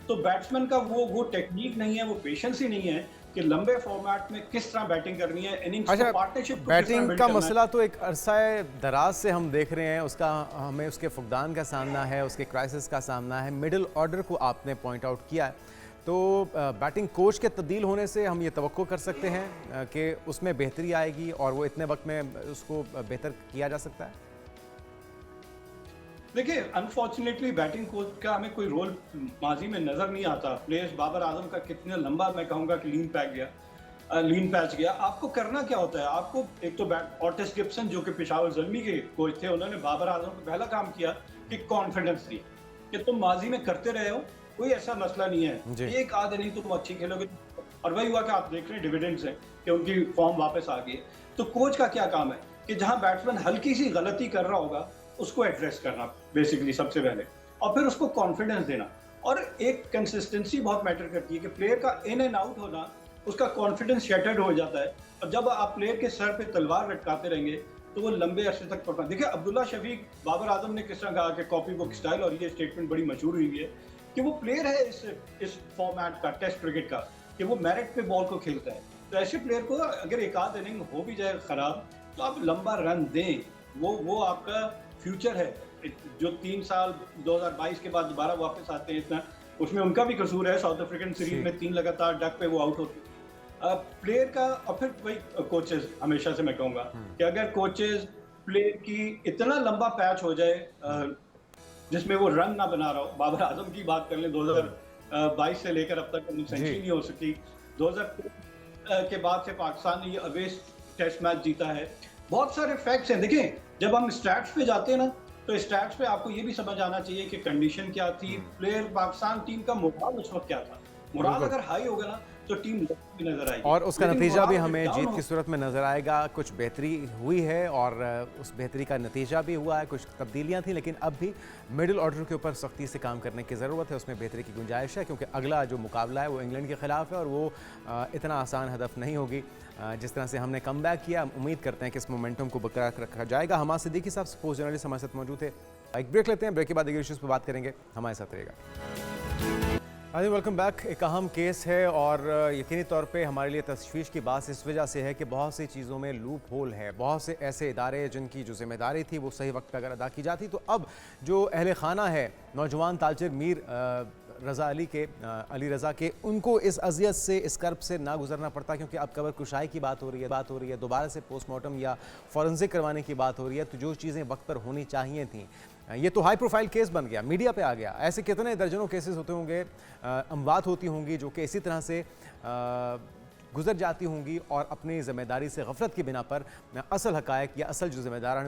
तो बैट्समैन का वो टेक्निक नहीं है, वो पेशेंस ही नहीं है कि लंबे फॉर्मेट में किस तरह बैटिंग करनी है, इनिंग्स अच्छा, को, पार्टनरशिप को किस तरह बैटिंग बिल्ड का करना है। मसला तो एक अरसाए दराज से हम देख रहे हैं, उसका हमें उसके फुकदान का सामना है, उसके क्राइसिस का सामना है। मिडिल ऑर्डर को आपने पॉइंट आउट किया है, तो बैटिंग कोच के तब्दील होने से हम ये तवक्को कर सकते हैं कि उसमें बेहतरी आएगी और वो इतने वक्त में उसको बेहतर किया जा सकता है। देखिए अनफॉर्चुनेटली बैटिंग कोच का हमें कोई रोल माजी में नजर नहीं आता। प्लेयर्स बाबर आजम का कितना लंबा मैं कहूँगा कि लीन पैच गया। आपको करना क्या होता है, आपको एक तो ऑटिस गिब्सन जो कि पेशावर ज़ल्मी के कोच थे, उन्होंने बाबर आजम को पहला काम किया कि कॉन्फिडेंस दी कि तुम माजी में करते रहे हो, कोई ऐसा मसला नहीं है, एक आध इनिंग तुम अच्छी खेलोगे। और वही हुआ कि आप देख रहे हैं डिविडेंड्स हैं कि उनकी फॉर्म वापस आ गई। तो कोच का क्या काम है कि जहां बैट्समैन हल्की सी गलती कर रहा होगा उसको एड्रेस करना बेसिकली सबसे पहले, और फिर उसको कॉन्फिडेंस देना। और एक कंसिस्टेंसी बहुत मैटर करती है कि प्लेयर का इन एंड आउट होना, उसका कॉन्फिडेंस शैटर्ड हो जाता है। और जब आप प्लेयर के सर पे तलवार लटकाते रहेंगे तो वो लंबे अरसे तक परफॉर्म। देखिए अब्दुल्ला शफीक, बाबर आजम ने किस तरह कहा कि कॉपी बुक स्टाइल, और ये स्टेटमेंट बड़ी मशहूर हुई है कि वो प्लेयर है इस फॉर्मेट का, टेस्ट क्रिकेट का, कि वो मेरिट पे बॉल को खेलता है। तो ऐसे प्लेयर को अगर एक आध इनिंग हो भी जाए खराब तो आप लंबा रन दें, वो आपका फ्यूचर है। जो 3 साल 2022 के बाद दोबारा वापस आते हैं, इतना उसमें उनका भी कसूर है। साउथ अफ्रीकन सीरीज में 3 लगातार डक पे वो आउट होते प्लेयर का। और फिर वही कोचेस, हमेशा से मैं कहूँगा कि अगर कोचेस प्लेयर की इतना लंबा पैच हो जाए जिसमें वो रन ना बना रहा हो। बाबर आजम की बात कर लें, 2022 से लेकर अब तक सेंचुरी नहीं हो सकी। 2000 के बाद से पाकिस्तान ने ये अवेस टेस्ट मैच जीता है। बहुत सारे फैक्ट्स हैं। देखें जब हम स्टैट्स पे जाते हैं ना, तो स्टैट्स पे आपको ये भी समझ आना चाहिए कि कंडीशन क्या थी, प्लेयर पाकिस्तान टीम का मोराल उस वक्त क्या था। मोराल अगर हाई होगा ना तो टीम भी नजर आएगी, और उसका लेकिन नतीजा भी मोराल हमें डाउन जीत की सूरत में नज़र आएगा। कुछ बेहतरी हुई है और उस बेहतरी का नतीजा भी हुआ है, कुछ तब्दीलियां थी, लेकिन अब भी मिडिल ऑर्डर के ऊपर सख्ती से काम करने की ज़रूरत है। उसमें बेहतरी की गुंजाइश है क्योंकि अगला जो मुकाबला है वो इंग्लैंड के ख़िलाफ़ है और वो इतना आसान हदफ नहीं होगी। जिस तरह से हमने कम बैक किया, उम्मीद करते हैं कि इस मोमेंटम को बरकरार रखा जाएगा। हमारे सिद्दीकी साहब स्पोर्ट्स जर्नलिस्ट हमारे साथ मौजूद थे। एक ब्रेक लेते हैं, ब्रेक के बाद अगले इश्यूज़ पर बात करेंगे, हमारे साथ रहेगा। हाजी वेलकम बैक। एक अहम केस है और यकीनी तौर पे हमारे लिए तशवीश की बात इस वजह से है कि बहुत सी चीज़ों में लूप होल है। बहुत से ऐसे इदारे जिनकी जो जिम्मेदारी थी वो सही वक्त पर अगर अदा की जाती तो अब जो अहले खाना है नौजवान ताजिर मीर रज़ा अली रज़ा के, उनको इस अजियत से, इस कर्ब से ना गुजरना पड़ता, क्योंकि अब कबर कुशाई की बात हो रही है, दोबारा से पोस्टमार्टम या फॉरेंसिक करवाने की बात हो रही है। तो जो चीज़ें वक्त पर होनी चाहिए थी, ये तो हाई प्रोफाइल केस बन गया, मीडिया पे आ गया। ऐसे कितने दर्जनों केसेस होते होंगे, अमवात होती होंगी जो कि इसी तरह से गुजर जाती होंगी और अपनी ज़िम्मेदारी से गफलत की बिना पर असल हकायक या असल जो ज़िम्मेदार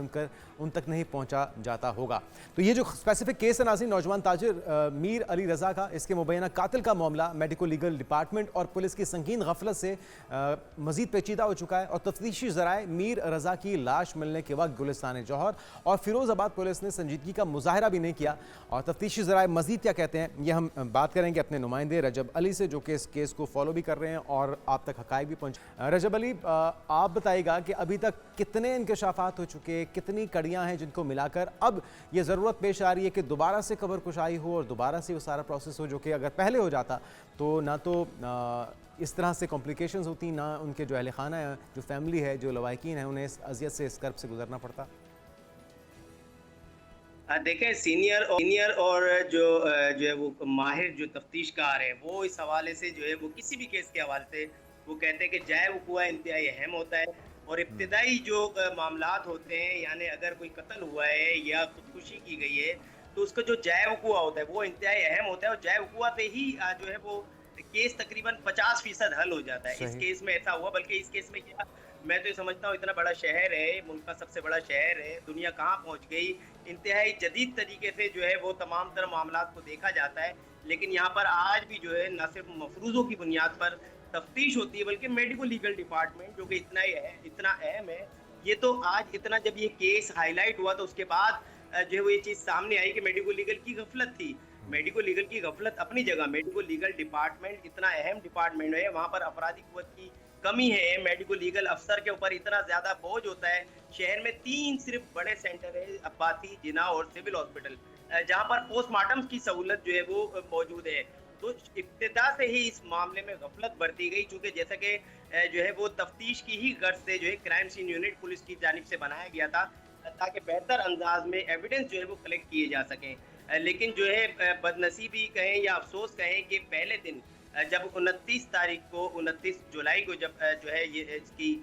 उन तक नहीं पहुंचा जाता होगा। तो ये जो स्पेसिफिक केस है नाज़रीन, नौजवान ताजिर मीर अली रज़ा का, इसके मुबैना कातिल का मामला मेडिको लीगल डिपार्टमेंट और पुलिस की संगीन गफलत से मज़ीद पेचीदा हो चुका है और तफ्तीशी ज़राए मीर रज़ा की लाश मिलने के वक्त गुलिस्तान जौहर और फिरोज़ाबाद पुलिस ने संजीदगी का मुजाहरा भी नहीं किया। और तफ्तीशी ज़राए मज़ीद क्या कहते हैं, ये हम बात करेंगे अपने नुमाइंदे रजब अली से, जो कि इस केस को फॉलो भी कर रहे हैं और आप तक हकायक भी पहुँचे। रजब अली, आप बताइएगा कि अभी तक कितने इंकशाफात हो चुके, कितनी कड़ियाँ हैं जिनको मिलाकर अब ये ज़रूरत पेश आ रही है कि दोबारा से कबर कुशाई हो और दोबारा से वो सारा प्रोसेस हो, जो कि अगर पहले हो जाता तो ना तो इस तरह से कॉम्प्लिकेशंस होती, ना उनके जो अहले खाना है, जो फैमिली है, जो लवाकिन है, उन्हें इस अजियत से, इस कर्ब से गुजरना पड़ता। देखें सीनियर और जो है वो माहिर जो तफ्तीशकार हैं, वो इस हवाले से जो है वो किसी भी केस के हवाले से वो कहते हैं कि जाए वक़ुआ इंतहाई अहम होता है। और इब्तदाई जो मामलात होते हैं, यानी अगर कोई कत्ल हुआ है या खुदकुशी की गई है, तो उसका जो जाए वक़ुआ होता है वो इंतहाई अहम होता है, और जाए वक़ुआ पे ही जो है वो केस तकरीबन 50% हल हो जाता है। इस सही। केस में ऐसा हुआ, बल्कि इस केस में क्या, मैं तो ये समझता हूँ इतना बड़ा शहर है, मुल्क का सबसे बड़ा शहर है, दुनिया कहाँ पहुँच गई, इंतहाई जदीद तरीके से जो है वो तमाम तर मामलात को देखा जाता है। लेकिन यहाँ पर आज भी जो है ना सिर्फ मफरूज़ों की बुनियाद पर तफ्तीश होती है, बल्कि मेडिको लीगल डिपार्टमेंट जो कि इतना ही है, इतना अहम है, ये तो आज इतना जब ये केस हाईलाइट हुआ तो उसके बाद जो है वो ये चीज़ सामने आई कि मेडिको लीगल की गफलत थी। मेडिको लीगल की गफलत अपनी जगह, मेडिको लीगल डिपार्टमेंट इतना अहम डिपार्टमेंट है, वहाँ पर अपराधी कुव्वत की कमी है, मेडिको लीगल अफसर के ऊपर इतना ज़्यादा बोझ होता है। शहर में 3 सिर्फ बड़े सेंटर है, अब्बासी, जिना और सिविल हॉस्पिटल, जहाँ पर पोस्टमार्टम की सहूलत जो है वो मौजूद है। तो इब्तिदा से ही इस मामले में गफलत बरती गई, चूँकि जैसा कि जो है वो तफ्तीश की ही गर्ज से जो है क्राइम सीन यूनिट पुलिस की जानिब से बनाया गया था, ताकि बेहतर अंदाज में एविडेंस जो है वो कलेक्ट किए जा सकें। लेकिन जो है बदनसीबी कहें या अफसोस कहें कि पहले दिन जब 29 तारीख को, 29 जुलाई को जब जो है ये इसकी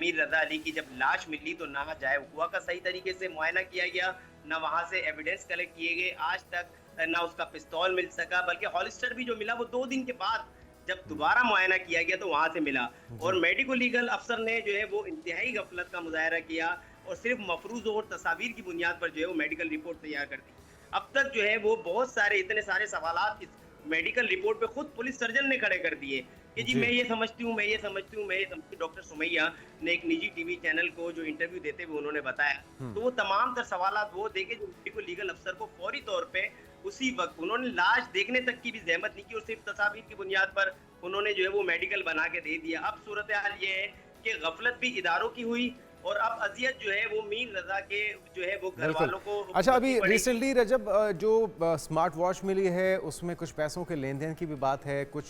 मीर रज़ा अली की जब लाश मिली, तो ना जाए वक़ुआ का सही तरीके से मुआयना किया गया, ना वहाँ से एविडेंस कलेक्ट किए गए, आज तक ना उसका पिस्तौल मिल सका, बल्कि हॉलिस्टर भी जो मिला वो 2 दिन के बाद जब दोबारा मुआयना किया गया तो वहाँ से मिला। और मेडिको लीगल अफसर ने जो है वो इंतहाई गफलत का मुज़ाहरा किया और सिर्फ मफरूज़ और तस्वीर की बुनियाद पर जो है वो मेडिकल रिपोर्ट तैयार कर दी। अब तक जो है वो बहुत सारे इतने सारे सवालात इस मेडिकल रिपोर्ट पे खुद पुलिस सर्जन ने खड़े कर दिए कि जी जी। मैं ये समझती हूँ, मैं ये समझती हूँ, मैं ये समझती हूँ। डॉक्टर सुमैया ने एक निजी टीवी चैनल को जो इंटरव्यू देते हुए उन्होंने बताया, तो वो तमाम तर सवालात वो देखे जो मेडिको लीगल अफसर को फौरी तौर पे उसी वक्त उन्होंने लाश देखने तक की भी जहमत नहीं की, और सिर्फ तस्वीर की बुनियाद पर उन्होंने जो है वो मेडिकल बना के दे दिया। अब सूरत हाल ये है कि गफलत भी इदारों की हुई, और अब अजियत जो है वो मीर रजा के जो है वो घर बिल्कुल। वालों को अच्छा, अभी भुगतनी पड़ेगी। रिसेंटली रजब जो स्मार्ट वॉच मिली है उसमें कुछ पैसों के लेन देन की भी बात है, कुछ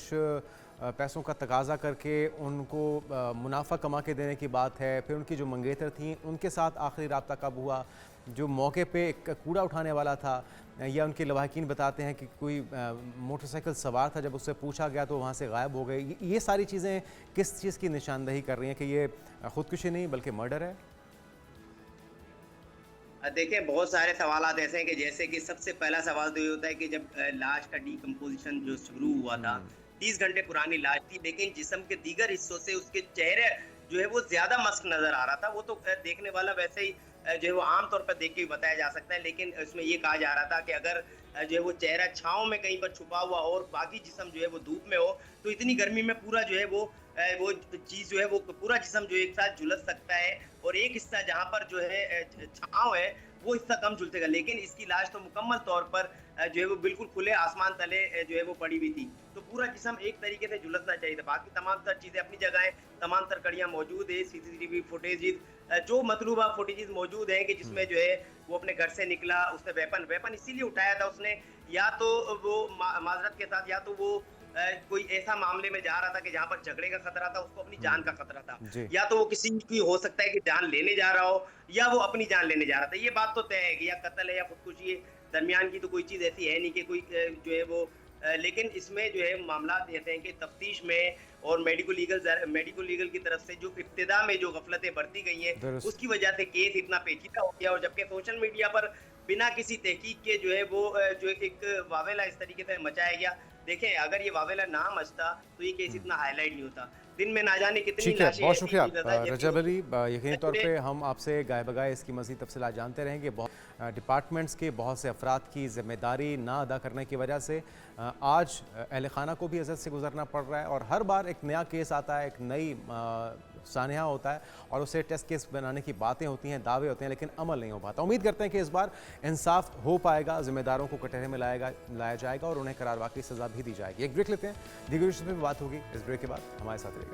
पैसों का तकाजा करके उनको मुनाफा कमा के देने की बात है, फिर उनकी जो मंगेतर थी उनके साथ आखिरी रब्ता कब हुआ, जो मौके पे एक कूड़ा उठाने वाला था, या उनके लवाहकीन बताते हैं कि कोई मोटरसाइकिल सवार था, जब उससे पूछा गया तो वहाँ से गायब हो गए। ये सारी चीज़ें किस चीज़ की निशानदही कर रही हैं कि ये खुदकुशी नहीं बल्कि मर्डर है? देखिए, बहुत सारे सवालात ऐसे हैं कि जैसे कि सबसे पहला सवाल तो ये होता है कि जब लाश का डिकम्पोजिशन जो शुरू हुआ था, 30 घंटे पुरानी लाश थी, लेकिन जिस्म के दीगर हिस्सों से उसके चेहरे जो है वो ज्यादा मस्क नजर आ रहा था। वो तो देखने वाला वैसे ही जो है वो आमतौर पर देख के भी बताया जा सकता है, लेकिन इसमें ये कहा जा रहा था कि अगर जो है वो चेहरा छांव में कहीं पर छुपा हुआ और बाकी जिस्म जो है वो धूप में हो, तो इतनी गर्मी में पूरा जो है वो चीज जो है वो पूरा जिस्म जो एक साथ झुलस सकता है, और एक हिस्सा जहाँ पर जो है छांव है वो हिस्सा कम झुलसेगा। लेकिन इसकी लाश तो मुकम्मल तौर पर जो है वो बिल्कुल खुले आसमान तले जो है वो पड़ी हुई थी, तो पूरा जिस्म एक तरीके से झुलसना चाहिए था। बाकी तमाम तर चीज़ें अपनी जगह हैं, तमाम तर कड़ियाँ मौजूद है, सीसीटीवी फुटेज जो मतलूबा फुटेज मौजूद हैं कि जिसमें जो है वो अपने घर से निकला, उसने वेपन इसीलिए उठाया था उसने, या तो वो माजरत के साथ, या तो वो कोई ऐसा मामले में जा रहा था कि जहाँ पर झगड़े का खतरा था, उसको अपनी जान का खतरा था, या तो वो किसी की हो सकता है कि जान लेने जा रहा हो, या वो अपनी जान लेने जा रहा था। ये बात तो तय है कि या कत्ल है या खुदकुशी है, दरमियान की तो कोई चीज़ ऐसी है नहीं कि कोई जो है वो लेकिन इसमें जो है मामला ऐसे हैं कि तफ्तीश में और मेडिको लीगल की तरफ से जो इब्तिदा में जो गफलतें बरती गई हैं, उसकी वजह से केस इतना पेचीदा हो गया। और जबकि सोशल मीडिया पर बिना किसी तहकीक के जो है वो जो एक वावेला इस तरीके से मचाया गया। देखें, अगर ये वावेला ना मचता तो ये केस इतना हाईलाइट नहीं होता। दिन में ना जाने कितनी ठीक है, लाशें बहुत ऐसी शुक्रिया थी, रजब अली। यकीनी तौर पे हम आपसे गाय बगाए इसकी मज़ीद तफसीलात जानते रहेंगे। बहुत डिपार्टमेंट्स के बहुत से अफराद की ज़िम्मेदारी ना अदा करने की वजह से आज अहल खाना को भी अज़त से गुजरना पड़ रहा है, और हर बार एक नया केस आता है, एक नई सानिया होता है और उसे टेस्ट केस बनाने की बातें होती हैं, दावे होते हैं, लेकिन अमल नहीं हो पाता। उम्मीद करते हैं कि इस बार इंसाफ हो पाएगा, ज़िम्मेदारों को कटहरे में लाया जाएगा और उन्हें करारवा की सज़ा भी दी जाएगी। एक ब्रेक लेते हैं, दीगर विषय पर बात होगी इस ब्रेक के बाद। हमारे साथ रहिएगा।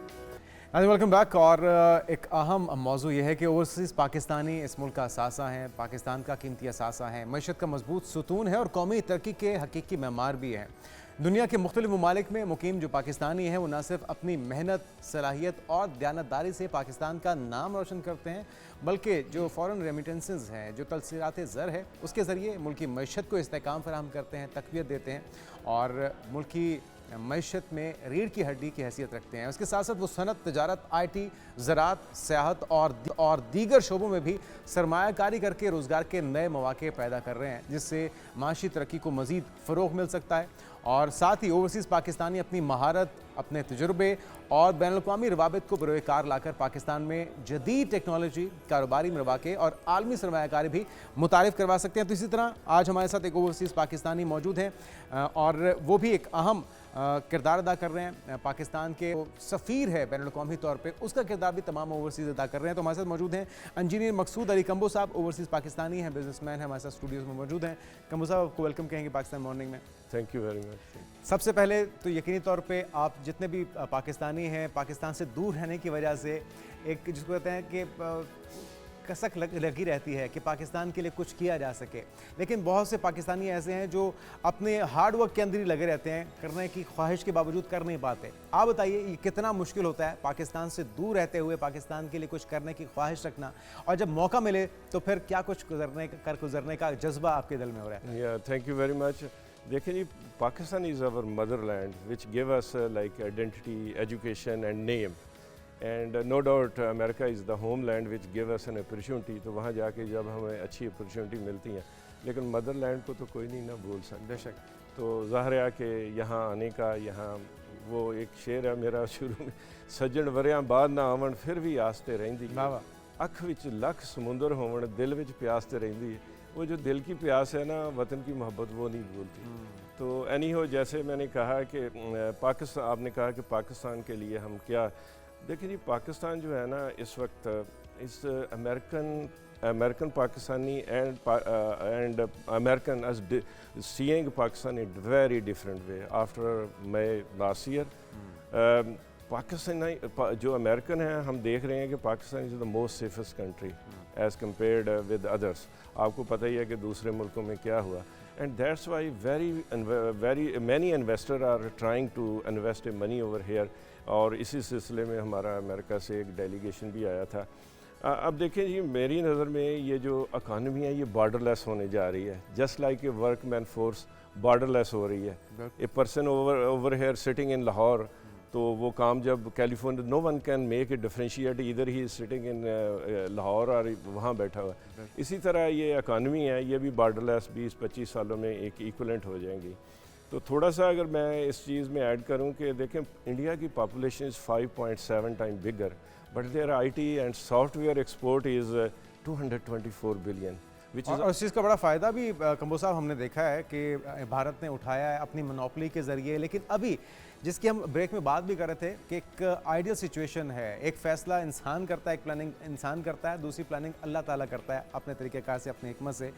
Welcome back. और एक अहम मौजू ये है कि ओवरसीज़ पाकिस्तानी इस मुल्क का असासा हैं, पाकिस्तान का कीमती असासा है, मईशत का मजबूत सुतून है और कौमी तरक्की के हकीकी मेमार भी हैं। दुनिया के मुख्तलिफ ममालिक में मुकीम जो पाकिस्तानी हैं वो न सिर्फ अपनी मेहनत, सलाहियत और दयानतदारी से पाकिस्तान का नाम रोशन करते हैं, बल्कि जो फ़ॉरेन रेमिटेंसेस हैं, जो तलसीरात ज़र है, उसके ज़रिए मुल्क की मईशत को इस्तेहकाम फराहम करते हैं, तक़वियत देते हैं और मुल्क की मईशत में रीढ़ की हड्डी की हैसियत रखते हैं। उसके साथ साथ वो सनत, तजारत, IT, ज़राअत, सियाहत और दीगर शोबों में भी सरमायाकारी करके रोज़गार के नए मौके पैदा कर रहे हैं, जिससे माशी तरक्की को मज़ीद फ़रोग़ मिल सकता है। और साथ ही ओवरसीज़ पाकिस्तानी अपनी महारत, अपने तजुर्बे और बैनुल-अक़वामी रवाबित को बरोए-कार लाकर पाकिस्तान में जदीद टेक्नोलॉजी, कारोबारी मौक़े और आलमी सरमायाकारी भी मुतारिफ़ करवा सकते हैं। तो इसी तरह आज हमारे साथ एक ओवरसीज़ पाकिस्तानी मौजूद हैं और वो भी एक अहम किरदार अदा कर रहे हैं। पाकिस्तान के सफ़ीर है बैनुल-अक़वामी तौर पे, उसका किरदार भी तमाम ओवरसीज़ अदा कर रहे हैं। तो हमारे साथ मौजूद हैं इंजीनियर मकसूद अली कंबो साहब, ओवरसीज़ पाकिस्तानी हैं, बिजनेसमैन हैं, हमारे साथ स्टूडियोज़ में मौजूद हैं। कंबो साहब, आपको वेलकम कहेंगे पाकिस्तान मॉर्निंग में। Thank you very much. सबसे पहले तो यकीनी तौर पे आप जितने भी पाकिस्तानी हैं, पाकिस्तान से दूर रहने की वजह से एक जिसको कहते हैं कि कसक लगी रहती है कि पाकिस्तान के लिए कुछ किया जा सके, लेकिन बहुत से पाकिस्तानी ऐसे हैं जो अपने हार्ड वर्क के अंदर ही लगे रहते हैं, करने की ख्वाहिश के बावजूद कर नहीं पाते। आप बताइए ये कितना मुश्किल होता है पाकिस्तान से दूर रहते हुए पाकिस्तान के लिए कुछ करने की ख्वाहिश रखना, और जब मौका मिले तो फिर क्या कुछ गुजरने का जज्बा आपके दिल में हो रहा है? या थैंक यू वेरी मच। देखिए जी, Pakistan is our motherland which give us like identity, education and name, and no doubt America is the home land which give us an opportunity. तो वहाँ जाके जब हमें अच्छी अपॉर्चुनिटी मिलती हैं, लेकिन मदरलैंड को तो कोई नहीं ना भूल सकता। बेशक। तो ज़ाहिर है कि यहाँ आने का, यहाँ वो एक शेर है मेरा शुरू में, सज्जन वरियां बाद ना आवन फिर भी आसते रहिंदी, अख विच लख समुंदर होवन दिल विच प्यास ते रहिंदी है। वो जो दिल की प्यास है ना, वतन की मोहब्बत, वो नहीं भूलती। तो एनी हो, जैसे मैंने कहा कि पाकिस्तान, आपने कहा कि पाकिस्तान के लिए हम क्या, देखिए जी, पाकिस्तान जो है ना इस वक्त इस American Pakistani and American as seeing Pakistan in very different way after May last year. Pakistan जो अमेरिकन है, हम देख रहे हैं कि Pakistan is the most safest country as compared with others. आपको पता ही है कि दूसरे मुल्कों में क्या हुआ, and that's why very many investor are trying to invest money over here. और इसी सिलसिले में हमारा अमेरिका से एक डेलीगेशन भी आया था। अब देखें जी, मेरी नज़र में ये जो इकानमी है ये बॉर्डरलेस होने जा रही है, just like a workman force borderless हो रही है। A person over here sitting in Lahore, तो वो काम जब California, no one can make a differentiate इधर ही सिटिंग इन लाहौर और वहाँ बैठा हुआ है। इसी तरह ये इकानमी है, ये भी बॉर्डरलेस 20-25 सालों में एक इक्वलेंट हो जाएंगी। तो थोड़ा सा अगर मैं इस चीज़ में ऐड करूं कि देखें, इंडिया की population is 5.7 time bigger, but there IT and software export is 224 billion, which is. और इस चीज़ का बड़ा फ़ायदा भी कंबो साहब हमने देखा है कि भारत ने उठाया है अपनी मोनोपोली के ज़रिए। लेकिन अभी जिसकी हम ब्रेक में बात भी कर रहे थे कि एक आइडियल सिचुएशन है, एक फ़ैसला इंसान करता है, एक प्लानिंग इंसान करता है, दूसरी प्लानिंग अल्लाह ताला करता है अपने तरीक़ेकार से, अपनी हिकमत से।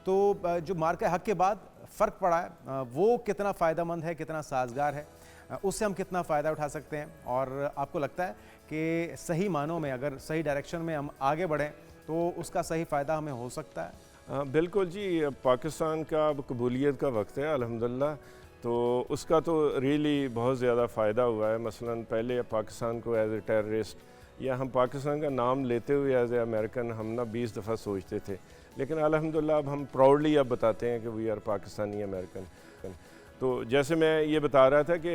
तो जो मार्का हक़ के बाद फ़र्क पड़ा है, वो कितना फ़ायदेमंद है, कितना साजगार है, उससे हम कितना फ़ायदा उठा सकते हैं, और आपको लगता है कि सही मानों में अगर सही डायरेक्शन में हम आगे बढ़ें तो उसका सही फ़ायदा हमें हो सकता है? बिल्कुल जी, पाकिस्तान का अब कबूलियत का वक्त है अल्हम्दुलिल्लाह, तो उसका तो रियली बहुत ज़्यादा फ़ायदा हुआ है। मसलन पहले पाकिस्तान को एज ए टेररिस्ट, या हम पाकिस्तान का नाम लेते हुए एज ए अमेरिकन हम ना 20 दफ़ा सोचते थे, लेकिन अल्हम्दुलिल्लाह अब हम प्राउडली अब बताते हैं कि वी आर पाकिस्तानी अमेरिकन। तो जैसे मैं ये बता रहा था कि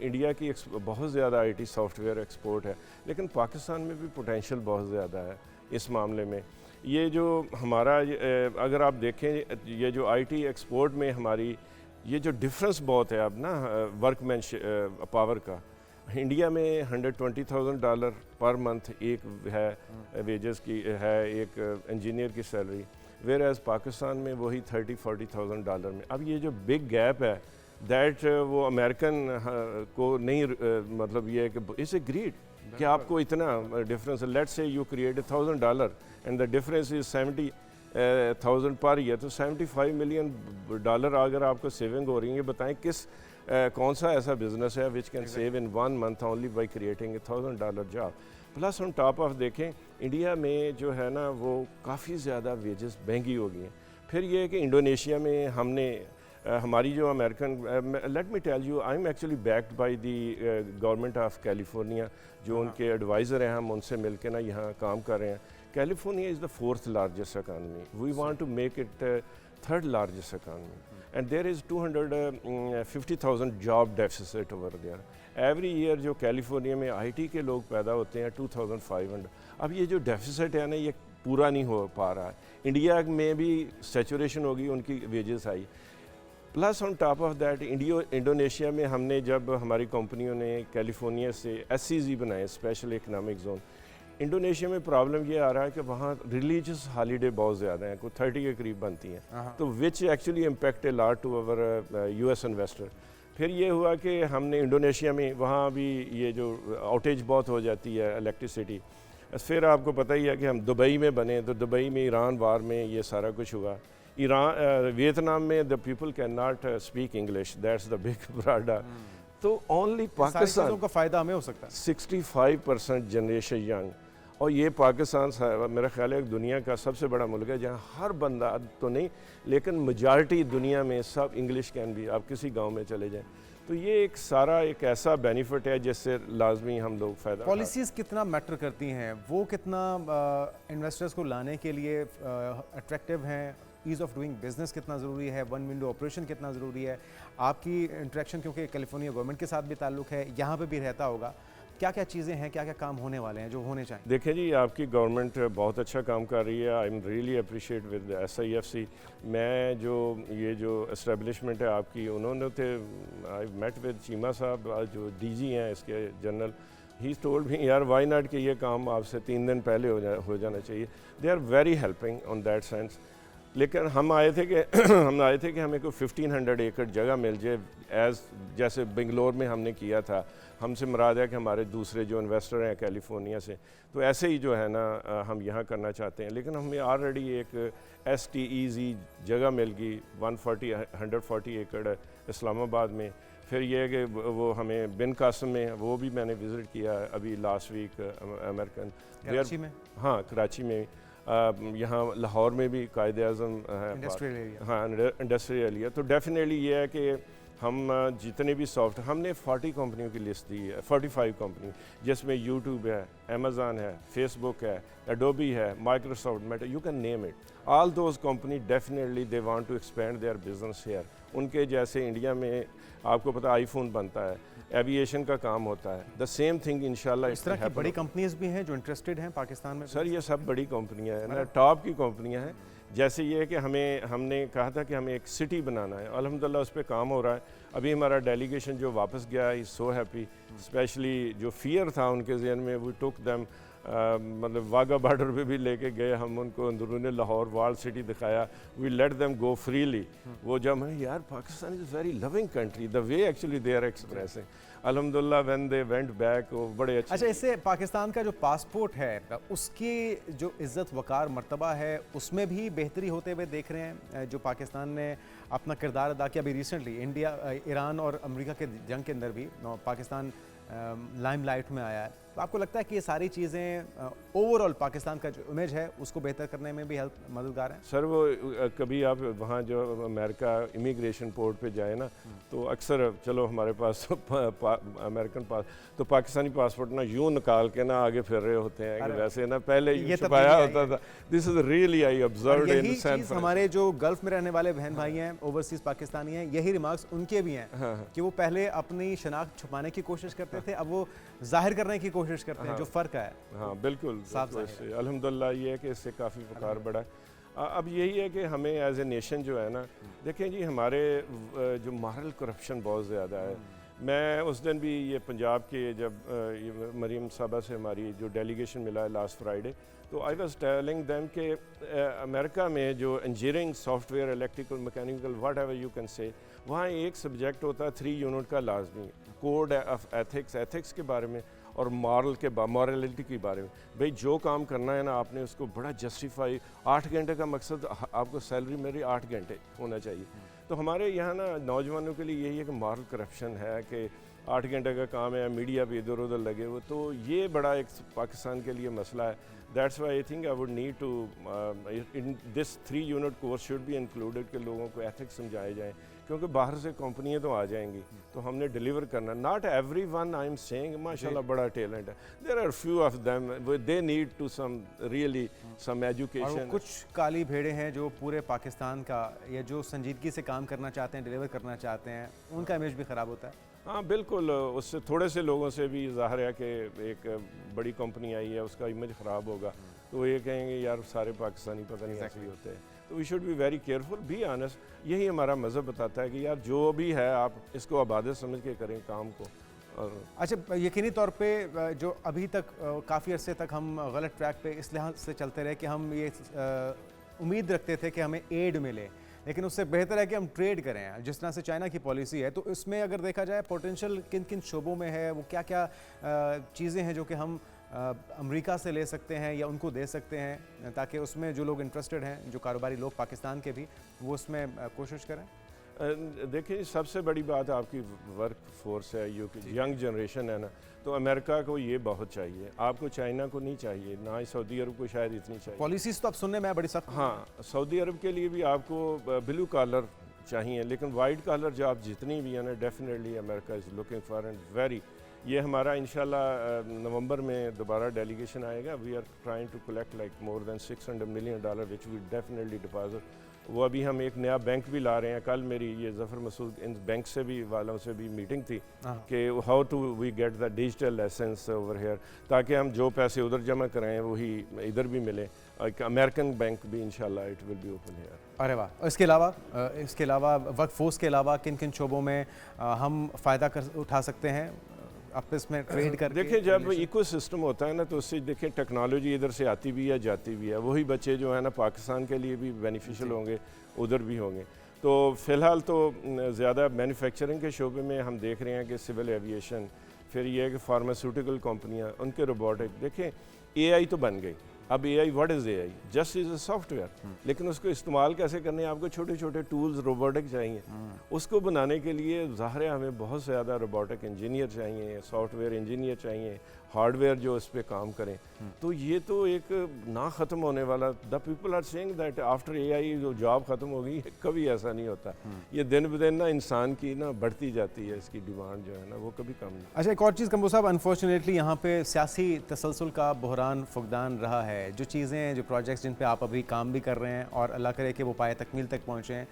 इंडिया की बहुत ज़्यादा IT सॉफ्टवेयर एक्सपोर्ट है, लेकिन पाकिस्तान में भी पोटेंशियल बहुत ज़्यादा है इस मामले में। ये जो हमारा अगर आप देखें, ये जो IT एक्सपोर्ट में हमारी ये जो डिफरेंस बहुत है अब ना वर्कमैन पावर का, इंडिया में $120,000 पर मंथ एक है वेजेस की है एक इंजीनियर की सैलरी, वेयर एज़ पाकिस्तान में वही $30,000-40,000 में। अब ये जो बिग गैप है दैट वो अमेरिकन को नहीं मतलब ये है कि इट्स ए ग्रेट कि आपको इतना डिफरेंस है। Let's say you create $1,000 and the difference is 70,000 per year, तो $75 मिलियन अगर आपको सेविंग हो रही है, बताएं किस कौन सा ऐसा बिजनेस है which can save in 1 month only by creating $1,000 job. Plus on top of देखें, इंडिया में जो है ना वो काफ़ी ज़्यादा वेजेस महंगी हो गई हैं। फिर ये है कि इंडोनेशिया में हमने हमारी जो American, let me tell you, I am actually backed by the government of California, जो उनके एडवाइज़र हैं, हम उनसे मिल के ना यहाँ काम कर रहे हैं। California is the 4th largest economy. We want to make it third largest economy, and there is 250,000 job deficit over there. Every year जो कैलिफोर्निया में IT के लोग पैदा होते हैं 2500, अब ये जो डेफिसिट है ना ये पूरा नहीं हो पा रहा है। इंडिया में भी सेचुरेशन होगी, उनकी wages I, plus on top of that Indonesia में हमने जब हमारी कंपनियों ने कैलिफोर्निया से SEZ बनाए, स्पेशल इकनॉमिक जोन, इंडोनेशिया में प्रॉब्लम ये आ रहा है कि वहाँ रिलीजियस हॉलीडे बहुत ज़्यादा हैं, कोई 30 के करीब बनती हैं, तो which actually impact a lot to our US investor. फिर ये हुआ कि हमने इंडोनेशिया में वहाँ भी ये जो आउटेज बहुत हो जाती है इलेक्ट्रिसिटी, फिर आपको पता ही है कि हम दुबई में बने, तो दुबई में ईरान वार में ये सारा कुछ हुआ। वियतनाम में the people can not speak English, that's the big problem. तो ओनली पाकिस्तान का फ़ायदा हमें हो सकता है। 65% जनरेशन यंग, और ये पाकिस्तान मेरा ख्याल है दुनिया का सबसे बड़ा मुल्क है जहाँ हर बंदा तो नहीं लेकिन मेजॉरिटी दुनिया में सब इंग्लिश कैन भी, आप किसी गांव में चले जाएं, तो ये एक सारा एक ऐसा बेनिफिट है जिससे लाजमी हम लोग फ़ायदा। पॉलिसीज़ कितना मैटर करती हैं, वो कितना इन्वेस्टर्स को लाने के लिए अट्रैक्टिव हैं, ईज़ ऑफ डूइंग बिजनेस कितना ज़रूरी है, वन विंडो ऑपरेशन कितना ज़रूरी है, आपकी इंटरेक्शन क्योंकि कैलिफोर्निया गवर्नमेंट के साथ भी ताल्लुक़ है, यहाँ पे भी रहता होगा, क्या क्या चीज़ें हैं, क्या क्या काम होने वाले हैं जो होने चाहिए? देखें जी, आपकी गवर्नमेंट बहुत अच्छा काम कर रही है, I am really appreciate with SIFC। मैं ये जो इस्टेब्लिशमेंट है आपकी, उन्होंने थे, आई मेट विद चीमा साहब जो DG हैं इसके जनरल, ही टोल्ड मी यार वाई नॉट कि ये काम आपसे 3 दिन पहले हो जाना चाहिए। They are very helping on that sense. लेकिन हम आए थे कि हमें कोई 1500 एकड़ जगह मिल जाए जैसे बेंगलोर में हमने किया था। हमसे मुराद है कि हमारे दूसरे जो इन्वेस्टर हैं कैलिफोर्निया से, तो ऐसे ही जो है ना हम यहाँ करना चाहते हैं। लेकिन हमें ऑलरेडी एक STEZ जगह मिल गई 140 एकड़ इस्लामाबाद में। फिर ये है कि वो हमें बिन कासम में, वो भी मैंने विज़िट किया अभी लास्ट वीक, अमेरिकन कराची में, हाँ कराची में, यहाँ लाहौर में भी कायद-ए-आज़म है, इंडस्ट्रियल एरिया, हाँ इंडस्ट्रियल एरिया। तो डेफिनेटली ये है कि हम जितने भी हमने 40 कंपनियों की लिस्ट दी है, 45 कंपनी, जिसमें यूट्यूब है, अमेज़न है, फेसबुक है, एडोबी है, Microsoft, Meta, you can name it, all those company definitely they want to expand their business here. उनके जैसे इंडिया में आपको पता आईफोन बनता है, एविएशन का काम होता है, द सेम थिंग इंशाल्लाह। इस तरह की बड़ी कंपनीज भी हैं जो इंटरेस्टेड हैं पाकिस्तान में? सर ये सब बड़ी कंपनियां हैं ना, टॉप की कंपनियां हैं। जैसे ये कि हमने कहा था कि हमें एक सिटी बनाना है, अल्हम्दुलिल्लाह उस पर काम हो रहा है। अभी हमारा डेलीगेशन जो वापस गया, इज़ सो हैप्पी, स्पेशली जो फियर था उनके जहन में, वी टुक देम, मतलब वाघा बॉर्डर पे भी लेके गए हम उनको, अंदरून लाहौर वाल सिटी दिखाया, we let them go freely. वो जब है यार Pakistan is very loving country, the way actually they are expressing, अल्हम्दुलिल्लाह व्हेन दे वेंट बैक, वो बड़े अच्छे। अच्छा, इससे पाकिस्तान का जो पासपोर्ट है उसकी जो इज़्ज़त वकार मर्तबा है उसमें भी बेहतरी होते हुए देख रहे हैं, जो पाकिस्तान ने अपना किरदार अदा किया। अभी रिसेंटली ईरान और अमेरिका के जंग के अंदर भी पाकिस्तान लाइमलाइट में आया है, तो आपको लगता है कि ये सारी चीज़ें ओवरऑल पाकिस्तान का जो इमेज है उसको बेहतर करने में भी मददगार हैं? सर वो कभी आप वहाँ जो अमेरिका इमिग्रेशन पोर्ट पे जाए ना, तो अक्सर चलो हमारे पास अमेरिकन पास तो पाकिस्तानी पासपोर्ट ना यूँ निकाल के ना आगे फिर रहे होते हैं कि वैसे ना पहले ये छुपाया होता था। This is really I observed in सैन। हमारे जो गल्फ में रहने वाले बहन भाई हैं, ओवरसीज पाकिस्तानी हैं, यही रिमार्क्स उनके भी हैं कि वो पहले अपनी शनाख्त छुपाने की कोशिश करते थे, अब वो जाहिर करने की कोशिश करते हैं, जो फ़र्क है। हाँ बिल्कुल, अल्हम्दुलिल्लाह ये है कि इससे काफ़ी वक़ार बढ़ा है। अब यही है कि हमें एज ए नेशन जो है ना, देखें जी हमारे जो मॉरल करप्शन बहुत ज़्यादा है। मैं उस दिन भी ये पंजाब के जब मरीम साहबा से हमारी जो डेलीगेशन मिला है लास्ट फ्राइडे, तो आई वाज टेलिंग देम कि अमेरिका में जो engineering, software, electrical, mechanical, what ever you can say, वहाँ एक सब्जेक्ट होता है 3 यूनिट का लाजमी, कोड ऑफ एथिक्स के बारे में और मॉरलिटी के बारे में। भाई जो काम करना है ना आपने उसको बड़ा जस्टिफाई, 8 घंटे का मकसद, आपको सैलरी मेरी 8 घंटे होना चाहिए। तो हमारे यहाँ ना नौजवानों के लिए यही है कि मॉरल करप्शन है कि 8 घंटे का काम है, मीडिया भी इधर उधर लगे हुए, तो ये बड़ा एक पाकिस्तान के लिए मसला है। That's why I think I would need to in this 3 unit course should be included कि लोगों को एथिक्स समझाए जाएँ क्योंकि बाहर से कंपनियां तो आ जाएंगी, तो हमने डिलीवर करना। Not everyone I am saying माशाल्लाह बड़ा टैलेंट है, there are few of them they need to some really some और वो एजुकेशन। कुछ काली भेड़ें हैं जो पूरे पाकिस्तान का या जो संजीदगी से काम करना चाहते हैं, डिलीवर करना चाहते हैं, उनका इमेज भी ख़राब होता है। हाँ बिल्कुल, उससे थोड़े से लोगों से भी ज़ाहिर है कि एक बड़ी कंपनी आई है उसका इमेज ख़राब होगा, तो वो ये कहेंगे यार सारे पाकिस्तानी पता नहीं ऐसे ही होते हैं। तो we should be very careful, be honest. यही हमारा मज़हब बताता है कि यार जो भी है आप इसको इबादत समझ के करें काम को। और अच्छा, यकीनी तौर पे जो अभी तक काफ़ी अरसे तक हम गलत ट्रैक पे इस लिहाज से चलते रहे कि हम ये उम्मीद रखते थे कि हमें एड मिले, लेकिन उससे बेहतर है कि हम ट्रेड करें। जिस तरह से चाइना की पॉलिसी है, तो इसमें अगर देखा जाए पोटेंशियल किन किन शोबों में है, वो क्या क्या चीज़ें हैं जो कि हम अमेरिका से ले सकते हैं या उनको दे सकते हैं, ताकि उसमें जो लोग इंटरेस्टेड हैं, जो कारोबारी लोग पाकिस्तान के भी, वो उसमें कोशिश करें। देखिए सबसे बड़ी बात आपकी वर्क फोर्स है, यंग जनरेशन है ना, तो अमेरिका को ये बहुत चाहिए, आपको चाइना को नहीं चाहिए, ना ही सऊदी अरब को शायद इतनी चाहिए। पॉलिसीज़ तो अब सुनने में बड़ी सख्त। हाँ, सऊदी अरब के लिए भी आपको ब्लू कॉलर चाहिए, लेकिन वाइट कॉलर जॉब जितनी भी है ना, definitely America is looking for and very. ये हमारा इंशाल्लाह नवंबर में दोबारा डेलीगेशन आएगा। We are trying to collect like more than $600 million which we definitely deposit. वो अभी हम एक नया बैंक भी ला रहे हैं। कल मेरी ये ज़फ़र मसूद इन बैंक से भी वालों से भी मीटिंग थी कि how to we get the digital licence over here, ताकि हम जो पैसे उधर जमा कराएं वही इधर भी मिले। एक अमेरिकन बैंक भी इंशाल्लाह it will be open here. अरे वाह। इसके अलावा वर्क फोर्स के अलावा किन किन शोबों में हम फ़ायदा उठा सकते हैं आपस में ट्रेड कर? देखिए जब इकोसिस्टम होता है ना, तो उससे देखिए टेक्नोलॉजी इधर से आती भी है जाती भी है, वही बच्चे जो है ना पाकिस्तान के लिए भी बेनिफिशियल होंगे, उधर भी होंगे। तो फ़िलहाल तो ज़्यादा मैन्युफैक्चरिंग के शोबे में हम देख रहे हैं कि सिविल एविएशन, फिर ये है कि फार्मास्यूटिकल कंपनियां, उनके रोबोटिक। देखें AI तो बन गई, अब AI what is AI? Just is a software, लेकिन उसको इस्तेमाल कैसे करने हैं, आपको छोटे छोटे टूल्स रोबोटिक चाहिए। उसको बनाने के लिए ज़ाहिर है हमें बहुत ज़्यादा रोबोटिक इंजीनियर चाहिए, सॉफ्टवेयर इंजीनियर चाहिए, हार्डवेयर जो इस पर काम करें। तो ये तो एक ना ख़त्म होने वाला, the people are saying that after AI जो जॉब ख़त्म होगी, कभी ऐसा नहीं होता। ये दिन ब दिन ना इंसान की ना बढ़ती जाती है, इसकी डिमांड जो है ना वो कभी कम नहीं। अच्छा, एक और चीज़ कम्बो साहब, अनफॉर्चुनेटली यहाँ पे सियासी तसलसल का बहरान फुकदान रहा है। जो चीज़ें, जो प्रोजेक्ट्स जिन पे आप अभी काम भी कर रहे हैं और अल्लाह करे कि वो पाए तकमील तक पहुँचें,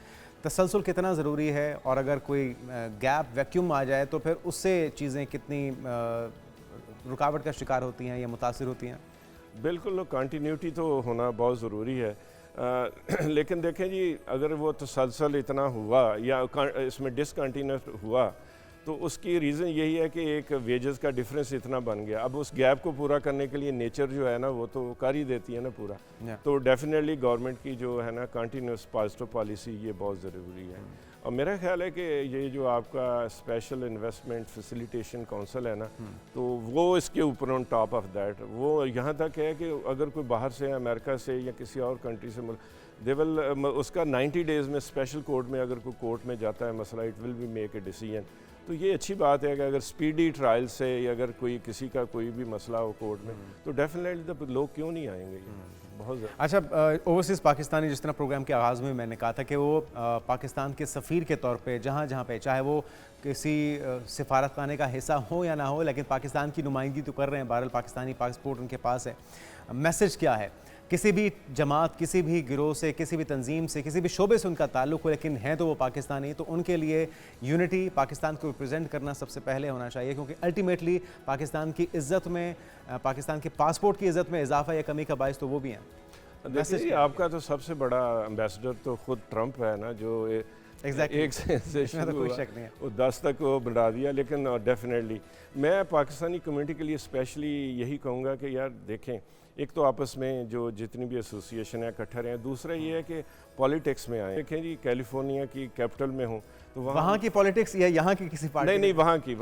तसलसल कितना ज़रूरी है, और अगर कोई गैप वैक्यूम आ जाए तो फिर उससे चीज़ें कितनी रुकावट का शिकार होती हैं या मुतासिर होती हैं? बिल्कुल, कंटिन्यूटी तो होना बहुत ज़रूरी है। लेकिन देखें जी, अगर वो तसलसल इतना हुआ या इसमें डिसकंटिन्यूस हुआ, तो उसकी रीज़न यही है कि एक वेजेस का डिफरेंस इतना बन गया। अब उस गैप को पूरा करने के लिए नेचर जो है ना वो तो कर ही देती है ना पूरा। तो डेफिनेटली गवर्नमेंट की जो है ना कंटिन्यूस पॉजिटिव पॉलिसी ये बहुत ज़रूरी है। और मेरा ख्याल है कि ये जो आपका स्पेशल इन्वेस्टमेंट फैसिलिटेशन काउंसिल है ना, तो वो इसके ऊपर ऑन टॉप ऑफ दैट, वो यहाँ तक है कि अगर कोई बाहर से अमेरिका से या किसी और कंट्री से दे विल उसका 90 डेज़ में स्पेशल कोर्ट में अगर कोई कोर्ट में जाता है मसला, it will be make a decision. तो ये अच्छी बात है कि अगर स्पीडी ट्रायल से या अगर कोई किसी का कोई भी मसला हो कोर्ट में, तो डेफिनेटली तो लोग क्यों नहीं आएंगे। बहुत अच्छा, ओवरसीज़ पाकिस्तानी, जिस तरह प्रोग्राम के आगाज़ में मैंने कहा था कि वो पाकिस्तान के सफ़ीर के तौर पे जहाँ जहाँ पे, चाहे वो किसी सिफारत खाने का हिस्सा हो या ना हो, लेकिन पाकिस्तान की नुमाइंदगी तो कर रहे हैं, बहरहाल पाकिस्तानी पासपोर्ट उनके पास है। मैसेज क्या है? किसी भी जमात, किसी भी गिरोह से, किसी भी तंजीम से, किसी भी शोबे से उनका ताल्लुक़ हो, लेकिन हैं तो वो पाकिस्तानी, तो उनके लिए यूनिटी, पाकिस्तान को रिप्रेजेंट करना सबसे पहले होना चाहिए, क्योंकि अल्टीमेटली पाकिस्तान की इज़्ज़त में, पाकिस्तान के पासपोर्ट की इज़्ज़त में इजाफा या कमी का बायस तो वो भी हैं। देखिए आपका तो सबसे बड़ा एम्बेसडर तो खुद ट्रंप है ना, जो एक सेंसेशन तो कोई शक नहीं है, वो 10 तक वो बढ़ा दिया। लेकिन डेफिनेटली मैं पाकिस्तानी कम्युनिटी के लिए स्पेशली यही कहूँगा कि यार देखें, एक तो आपस में जो जितनी भी एसोसिएशन है इकट्ठा रहे, दूसरा ये है कि पॉलिटिक्स में आए। देखें जी, कैलिफोर्निया की कैपिटल में हूँ तो वहाँ की पॉलिटिक्स या यहाँ की किसी पार्टी? नहीं, वहाँ की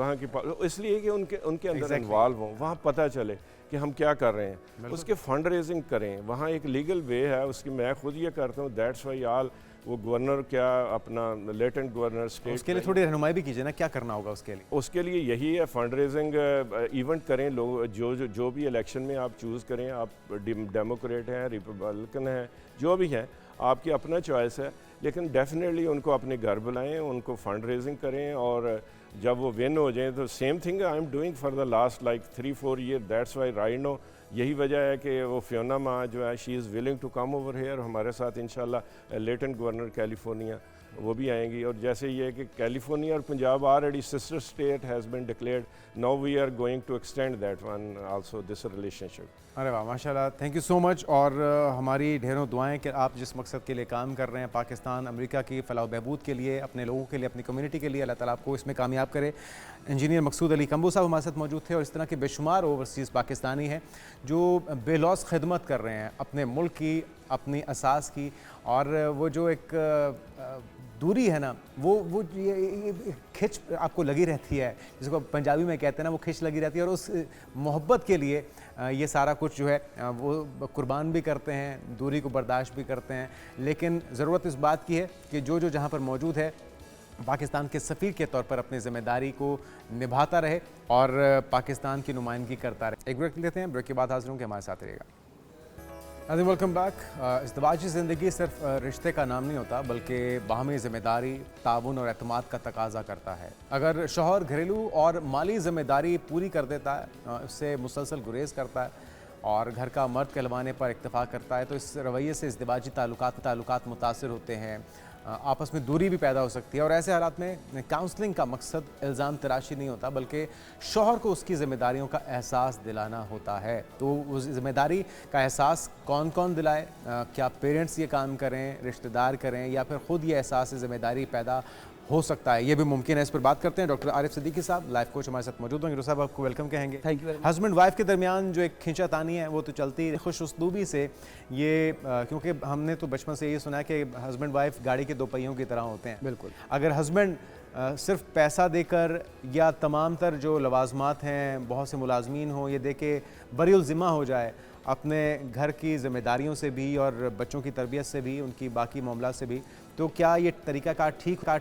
इसलिए कि उनके अंदर इन्वॉल्व हों, वहाँ पता चले कि हम क्या कर रहे हैं, उसके फंड रेजिंग करें। वहाँ एक लीगल वे है उसकी, मैं खुद ये करता हूँ। दैट्स वाई ऑल वो गवर्नर क्या अपना लेटेंट गवर्नर स्टेट, उसके लिए थोड़ी रहनुमाई भी कीजिए ना, क्या करना होगा उसके लिए? उसके लिए यही है फंड रेजिंग इवेंट करें। लोग जो भी इलेक्शन में आप चूज़ करें, आप डेमोक्रेट हैं, रिपब्लिकन हैं, जो भी हैं, आपकी अपना चॉइस है, लेकिन डेफिनेटली उनको अपने घर बुलाएं, उनको फंड रेजिंग करें, और जब वो विन हो जाएं तो same thing I am doing for the last like 3-4 year, that's why right no. यही वजह है कि वो फियोना माँ जो है she is willing to come over here हमारे साथ, इंशाल्लाह लेटेंट गवर्नर कैलिफोर्निया वो भी आएंगी। और जैसे ये कि कैलिफोर्निया और Punjab already sister state has been declared, now we are going to extend that one also this relationship. अरे वाह, माशाल्लाह, थैंक यू सो मच। और हमारी ढेरों दुआएं कि आप जिस मकसद के लिए काम कर रहे हैं, पाकिस्तान अमेरिका की फलाह बहबूद के लिए, अपने लोगों के लिए, अपनी कम्युनिटी के लिए, अल्लाह ताला आपको इसमें कामयाब करे। इंजीनियर मकसूद अली कंबू साहब हमारे साथ मौजूद थे, और इस तरह के बेशुमार ओवरसीज़ पाकिस्तानी हैं जो बेलौस खिदमत कर रहे हैं अपने मुल्क की, अपनी असास की, और वो जो एक दूरी है ना, वो ये खिंच आपको लगी रहती है, जिसको पंजाबी में कहते हैं ना, वो खिंच लगी रहती है, और उस मोहब्बत के लिए ये सारा कुछ जो है वो कुर्बान भी करते हैं, दूरी को बर्दाश्त भी करते हैं। लेकिन ज़रूरत इस बात की है कि जो जहाँ पर मौजूद है पाकिस्तान के सफ़ीर के तौर पर अपनी ज़िम्मेदारी को निभाता रहे और पाकिस्तान की नुमाइंदगी करता रहे। एक ब्रेक लेते हैं, ब्रेक के बाद हाजिर होंगे, हमारे साथ रहिएगा। Welcome back. इज़्दिवाजी ज़िंदगी सिर्फ रिश्ते का नाम नहीं होता, बल्कि बाहमी ज़िम्मेदारी, ताउन और एतमाद का तकाजा करता है। अगर शौहर घरेलू और माली ज़िम्मेदारी पूरी कर देता है, उससे मुसलसल गुरेज करता है और घर का मर्द कहलवाने पर इक्तफा करता है, तो इस रवैये से इज़्दिवाजी ताल्लुकात मुतासिर होते हैं, आपस में दूरी भी पैदा हो सकती है। और ऐसे हालात में काउंसलिंग का मकसद इल्ज़ाम तराशी नहीं होता, बल्कि शौहर को उसकी ज़िम्मेदारियों का एहसास दिलाना होता है। तो उस ज़िम्मेदारी का एहसास कौन कौन दिलाए? क्या पेरेंट्स ये काम करें, रिश्तेदार करें, या फिर ख़ुद ये एहसास ज़िम्मेदारी पैदा हो सकता है? ये भी मुमकिन है। इस पर बात करते हैं। डॉक्टर आरिफ सिद्दीकी साहब, लाइफ कोच, हमारे साथ मौजूद होंगे। डॉक्टर साहब, आपको वेलकम कहेंगे। Thank you. हस्बैंड वाइफ के दरमियान जो एक खींचातानी है वो तो चलती है, खुश उसलूबी से ये क्योंकि हमने तो बचपन से ये सुना है कि हस्बैंड वाइफ गाड़ी के दो पहियों की तरह होते हैं। बिल्कुल। अगर हस्बैंड सिर्फ पैसा देकर या तमाम तर जो लवाजमात हैं, बहुत से मुलाजमीन हों, ये दे के बरीउल ज़िम्मा हो जाए अपने घर की ज़िम्मेदारियों से भी और बच्चों की तरबियत से भी, उनकी बाकी मामला से भी, तो क्या ये तरीक़ाकार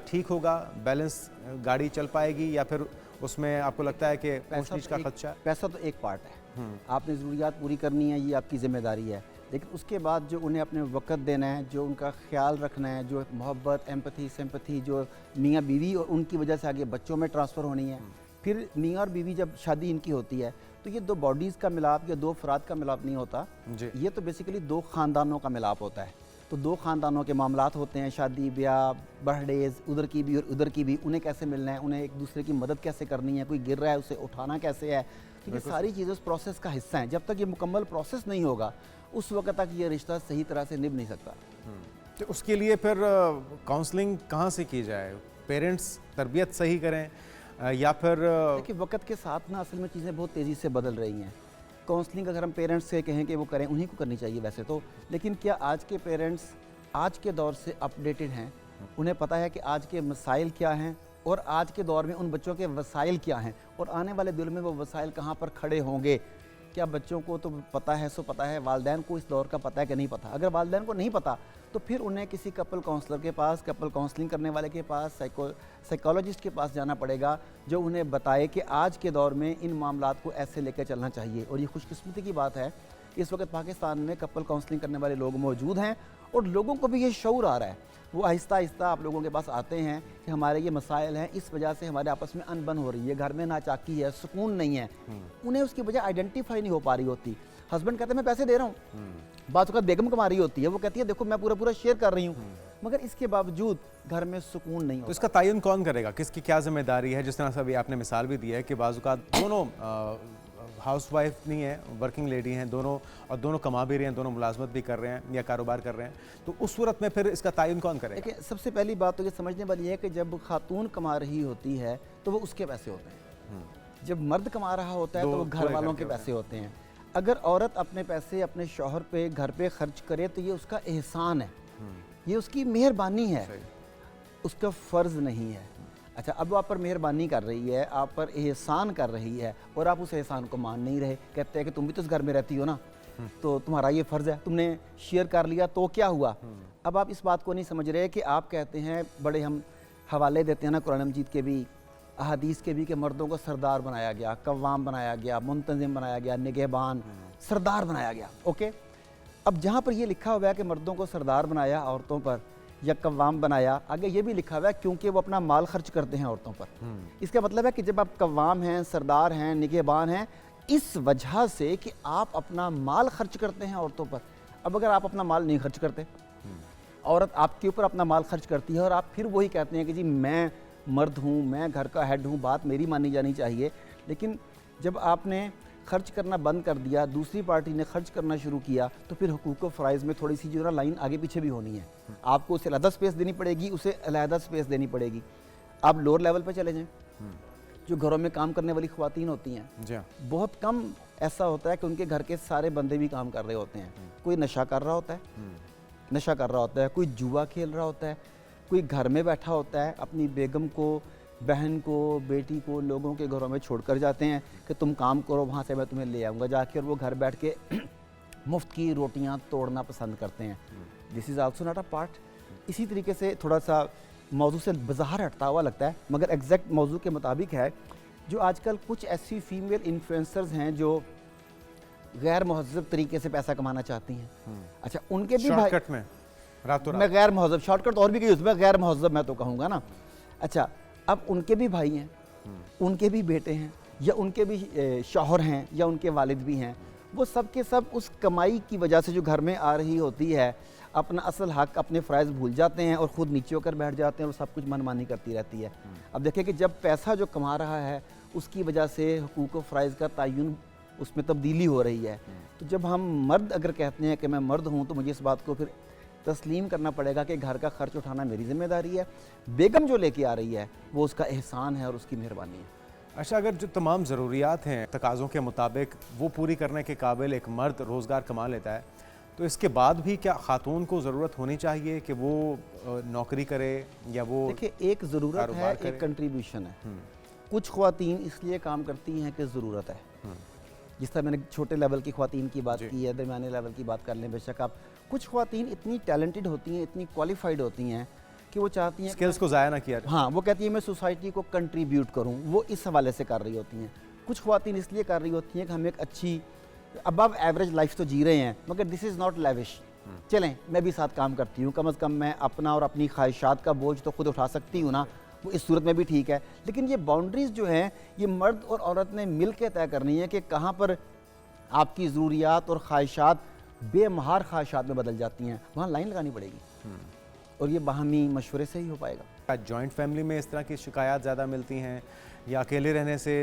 ठीक होगा? बैलेंस गाड़ी चल पाएगी, या फिर उसमें आपको लगता है कि ऊंच नीच का खदशा? पैसा तो एक पार्ट है, आपने ज़रूरियात पूरी करनी है, ये आपकी ज़िम्मेदारी है, लेकिन उसके बाद जो उन्हें अपने वक़्त देना है, जो उनका ख्याल रखना है, जो मोहब्बत, एम्पैथी, सिंपैथी जो मियाँ बीवी और उनकी वजह से आगे बच्चों में ट्रांसफ़र होनी है। फिर मियाँ और बीवी जब शादी इनकी होती है तो ये दो बॉडीज़ का मिलाप या दो अफराद का मिलाप नहीं होता, ये तो बेसिकली दो ख़ानदानों का मिलाप होता है। तो दो ख़ानदानों के मामलात होते हैं, शादी ब्याह, बर्थडेज़, उधर की भी और उधर की भी, उन्हें कैसे मिलना है, उन्हें एक दूसरे की मदद कैसे करनी है, कोई गिर रहा है उसे उठाना कैसे है, तो ये सारी चीज़ें उस प्रोसेस का हिस्सा हैं। जब तक ये मुकम्मल प्रोसेस नहीं होगा उस वक्त तक ये रिश्ता सही तरह से निभ नहीं सकता। तो उसके लिए फिर काउंसलिंग कहाँ से की जाए? पेरेंट्स तरबियत सही करें या फिर देखिए वक्त के साथ ना असल में चीज़ें बहुत तेज़ी से बदल रही हैं। काउंसलिंग अगर हम पेरेंट्स से कहें कि वो करें, उन्हीं को करनी चाहिए वैसे तो, लेकिन क्या आज के पेरेंट्स आज के दौर से अपडेटेड हैं? उन्हें पता है कि आज के मसाइल क्या हैं और आज के दौर में उन बच्चों के वसाइल क्या हैं और आने वाले दिल में वो वसाइल कहाँ पर खड़े होंगे? क्या बच्चों को तो पता है, सो पता है, वालिदैन को इस दौर का पता है कि नहीं पता? अगर वालिदैन को नहीं पता तो फिर उन्हें किसी कपल काउंसलर के पास, कपल काउंसलिंग करने वाले के पास, साइकोलॉजिस्ट के पास जाना पड़ेगा, जो उन्हें बताए कि आज के दौर में इन मामलात को ऐसे लेकर चलना चाहिए। और ये खुशकिस्मती की बात है कि इस वक्त पाकिस्तान में कपल काउंसलिंग करने वाले लोग मौजूद हैं और लोगों को भी ये शऊर आ रहा है। वो आहिस्ता आहिस्ता आप लोगों के पास आते हैं कि हमारे ये मसाइल हैं, इस वजह से हमारे आपस में अनबन हो रही है, घर में नाचाकी है, सुकून नहीं है। उन्हें उसकी वजह आइडेंटिफाई नहीं हो पा रही होती। हस्बैंड कहते हैं मैं पैसे दे रहा हूँ, बात का बेगम कमा रही होती है, वो कहती है देखो मैं पूरा शेयर कर रही हूँ, मगर इसके बावजूद घर में सुकून नहीं होता। तो इसका तयन कौन करेगा? किसकी क्या जिम्मेदारी है? जिस तरह से अभी आपने मिसाल भी दी है कि बाज़-औक़ात दोनों हाउस वाइफ नहीं है, वर्किंग लेडी हैं दोनों, और दोनों कमा भी रहे हैं, दोनों मुलाजमत भी कर रहे हैं या कारोबार कर रहे हैं, तो उस सूरत में फिर इसका तयन कौन करेगा? देखिए सबसे पहली बात तो ये समझने वाली है कि जब खातून कमा रही होती है तो वो उसके पैसे होते हैं, जब मर्द कमा रहा होता है तो वो घर वालों के पैसे होते हैं। अगर औरत अपने पैसे अपने शौहर पे, घर पे खर्च करे तो ये उसका एहसान है, ये उसकी मेहरबानी है, उसका फ़र्ज़ नहीं है। अच्छा, अब वो आप पर मेहरबानी कर रही है, आप पर एहसान कर रही है और आप उस एहसान को मान नहीं रहे, कहते हैं कि तुम भी तो इस घर में रहती हो ना, तो तुम्हारा ये फ़र्ज़ है, तुमने शेयर कर लिया तो क्या हुआ। अब आप इस बात को नहीं समझ रहे कि आप कहते हैं, बड़े हम हवाले देते हैं ना कुरान मजीद के भी, अहादीस के भी, कि मर्दों को सरदार बनाया गया, कव्वाम बनाया गया, मुंतज़िम बनाया गया, निगहबान, सरदार बनाया गया। ओके, अब जहाँ पर ये लिखा हुआ है कि मर्दों को सरदार बनाया औरतों पर या कव्वाम बनाया, आगे ये भी लिखा हुआ है क्योंकि वो अपना माल खर्च करते हैं औरतों पर। इसका मतलब है कि जब आप कव्वाम हैं, सरदार हैं, निगहबान हैं, इस वजह से कि आप अपना माल खर्च करते हैं औरतों पर। अब अगर आप अपना माल नहीं खर्च करते, औरत आपके ऊपर अपना माल खर्च करती है और आप फिर वही कहते हैं कि जी मैं मर्द हूँ, मैं घर का हेड हूँ, बात मेरी मानी जानी चाहिए। लेकिन जब आपने खर्च करना बंद कर दिया, दूसरी पार्टी ने खर्च करना शुरू किया, तो फिर हुकूक व फ़राइज़ में थोड़ी सी जो ना लाइन आगे पीछे भी होनी है। आपको उसे अलहदा स्पेस देनी पड़ेगी, उसे अलहदा स्पेस देनी पड़ेगी। आप लोअर लेवल पे चले जाएं, जो घरों में काम करने वाली ख़वातीन होती हैं, बहुत कम ऐसा होता है कि उनके घर के सारे बंदे भी काम कर रहे होते हैं। कोई नशा कर रहा होता है, कोई जुआ खेल रहा होता है, कोई घर में बैठा होता है, अपनी बेगम को, बहन को, बेटी को लोगों के घरों में छोड़कर जाते हैं कि तुम काम करो, वहाँ से मैं तुम्हें ले आऊँगा जाके, और वो घर बैठ के मुफ्त की रोटियाँ तोड़ना पसंद करते हैं। This is also not a part. इसी तरीके से थोड़ा सा मौजू से बाहर हटता हुआ लगता है, मगर एग्जैक्ट मौजू के मुताबिक है, जो आजकल कुछ ऐसी फीमेल इन्फ्लुएंसर्स हैं जो गैर महज़ब तरीके से पैसा कमाना चाहती हैं। अच्छा, उनके भी भाई शॉर्टकट में रातों रात। मैं गैर महज़ब, शॉर्टकट और भी कहीं उसमें गैर महज़ब मैं तो कहूँगा ना। अच्छा, अब उनके भी भाई हैं, उनके भी बेटे हैं, या उनके भी शौहर हैं, या उनके वालिद भी हैं। वो सब के सब उस कमाई की वजह से जो घर में आ रही होती है, अपना असल हक, अपने फ़राइज़ भूल जाते हैं और ख़ुद नीचे होकर बैठ जाते हैं और सब कुछ मनमानी करती रहती है। अब देखिए कि जब पैसा जो कमा रहा है उसकी वजह से हुकूक व फ़राइज़ का तयन उसमें तब्दीली हो रही है। तो जब हम मर्द अगर कहते हैं कि मैं मर्द हूँ, तो मुझे इस बात को फिर तस्लीम करना पड़ेगा कि घर का खर्च उठाना मेरी ज़िम्मेदारी है। बेगम जो लेके आ रही है वो उसका एहसान है और उसकी मेहरबानी है। अच्छा, अगर जो तमाम ज़रूरियात हैं तकाज़ों के मुताबिक वो पूरी करने के काबिल एक मर्द रोज़गार कमा लेता है, तो इसके बाद भी क्या खातून को ज़रूरत होनी चाहिए कि वो नौकरी करे या वो? देखिए, एक ज़रूरत है, एक कंट्रीब्यूशन है। कुछ ख़वातीन इसलिए काम करती हैं कि ज़रूरत है। जिस तरह मैंने छोटे लेवल की ख़वातीन की बात की है, दरमियाने लेवल की बात कर लें बेशक आप, कुछ ख़वातीन इतनी टैलेंटेड होती हैं, इतनी क्वालिफाइड होती हैं कि वो चाहती हैं स्किल्स को ज़ाया ना किया जाए। हाँ, वो कहती है मैं सोसाइटी को कंट्रीब्यूट करूँ, वो इस हवाले से कर रही होती हैं। कुछ ख़वातीन इसलिए कर रही होती हैं कि हम एक अच्छी अबव एवरेज लाइफ तो जी रहे हैं, मगर दिस इज़ नॉट लेविश। चलें, मैं भी साथ काम करती हूँ, कम अज़ कम मैं अपना और अपनी ख्वाहिशात का बोझ तो खुद उठा सकती हूँ ना, वो इस सूरत में भी ठीक है। लेकिन ये बाउंड्रीज़ जो हैं, ये मर्द और औरत ने मिल के तय करनी है कि कहाँ पर आपकी ज़रूरियात और ख्वाहिशात बेमहार ख्वाहिशात में बदल जाती हैं, वहाँ लाइन लगानी पड़ेगी। और ये बाहमी मशवरे से ही हो पाएगा। जॉइंट फैमिली में इस तरह की शिकायत ज़्यादा मिलती हैं या अकेले रहने से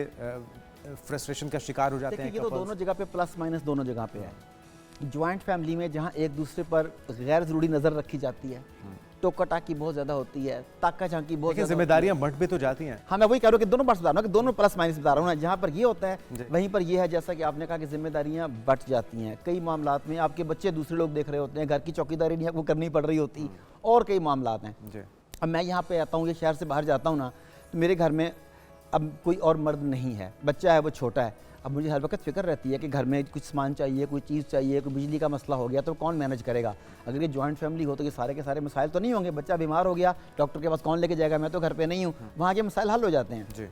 फ्रस्ट्रेशन का शिकार हो जाते हैं? ये तो दोनों जगह पे प्लस माइनस दोनों जगह पे है। जॉइंट फैमिली में जहाँ एक दूसरे पर गैर ज़रूरी नज़र रखी जाती है, टोका टाकी बहुत ज़्यादा होती है, ताका झांकी बहुत ज़्यादा, जिम्मेदारियाँ बंट भी तो जाती हैं। हाँ, मैं वही कह रहा हूँ कि दोनों पार्ट्स बता रहा हूँ कि दोनों प्लस माइनस बता रहा हूँ ना। जहाँ पर ये होता है वहीं पर ये है, जैसा कि आपने कहा कि जिम्मेदारियाँ बट जाती हैं। कई मामलात में आपके बच्चे दूसरे लोग देख रहे होते हैं, घर की चौकीदारी नहीं आपको करनी पड़ रही होती, और कई मामलात हैं। अब मैं यहाँ पे आता हूँ, ये शहर से बाहर जाता हूँ ना, तो मेरे घर में अब कोई और मर्द नहीं है, बच्चा है वो छोटा है। अब मुझे हर वक्त फ़िक्र रहती है कि घर में कुछ सामान चाहिए, कोई चीज़ चाहिए, कोई बिजली का मसला हो गया तो कौन मैनेज करेगा। अगर ये जॉइंट फैमिली हो तो ये सारे के सारे मसाइल तो नहीं होंगे। बच्चा बीमार हो गया, डॉक्टर के पास कौन लेके जाएगा, मैं तो घर पे नहीं हूँ, वहाँ के मसाइल हल हो जाते हैं जी।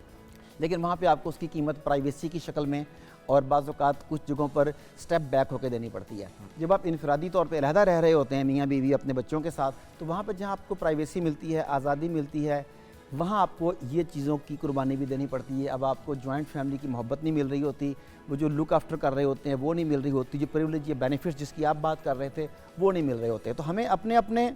लेकिन वहाँ पे आपको उसकी कीमत प्राइवेसी की शक्ल में और बाज़ औक़ात कुछ जगहों पर स्टेप बैक होकर देनी पड़ती है। जब आप इनफरादी तौर पर अलहदा रह रहे होते हैं मियाँ बीवी अपने बच्चों के साथ, तो वहाँ पर जहाँ आपको प्राइवेसी मिलती है, आज़ादी मिलती है, वहाँ आपको ये चीज़ों की कुर्बानी भी देनी पड़ती है। अब आपको जॉइंट फैमिली की मोहब्बत नहीं मिल रही होती, वो जो लुक आफ्टर कर रहे होते हैं वो नहीं मिल रही होती, जो प्रिविलेज या बेनिफिट्स जिसकी आप बात कर रहे थे वो नहीं मिल रहे होते। तो हमें अपने अपने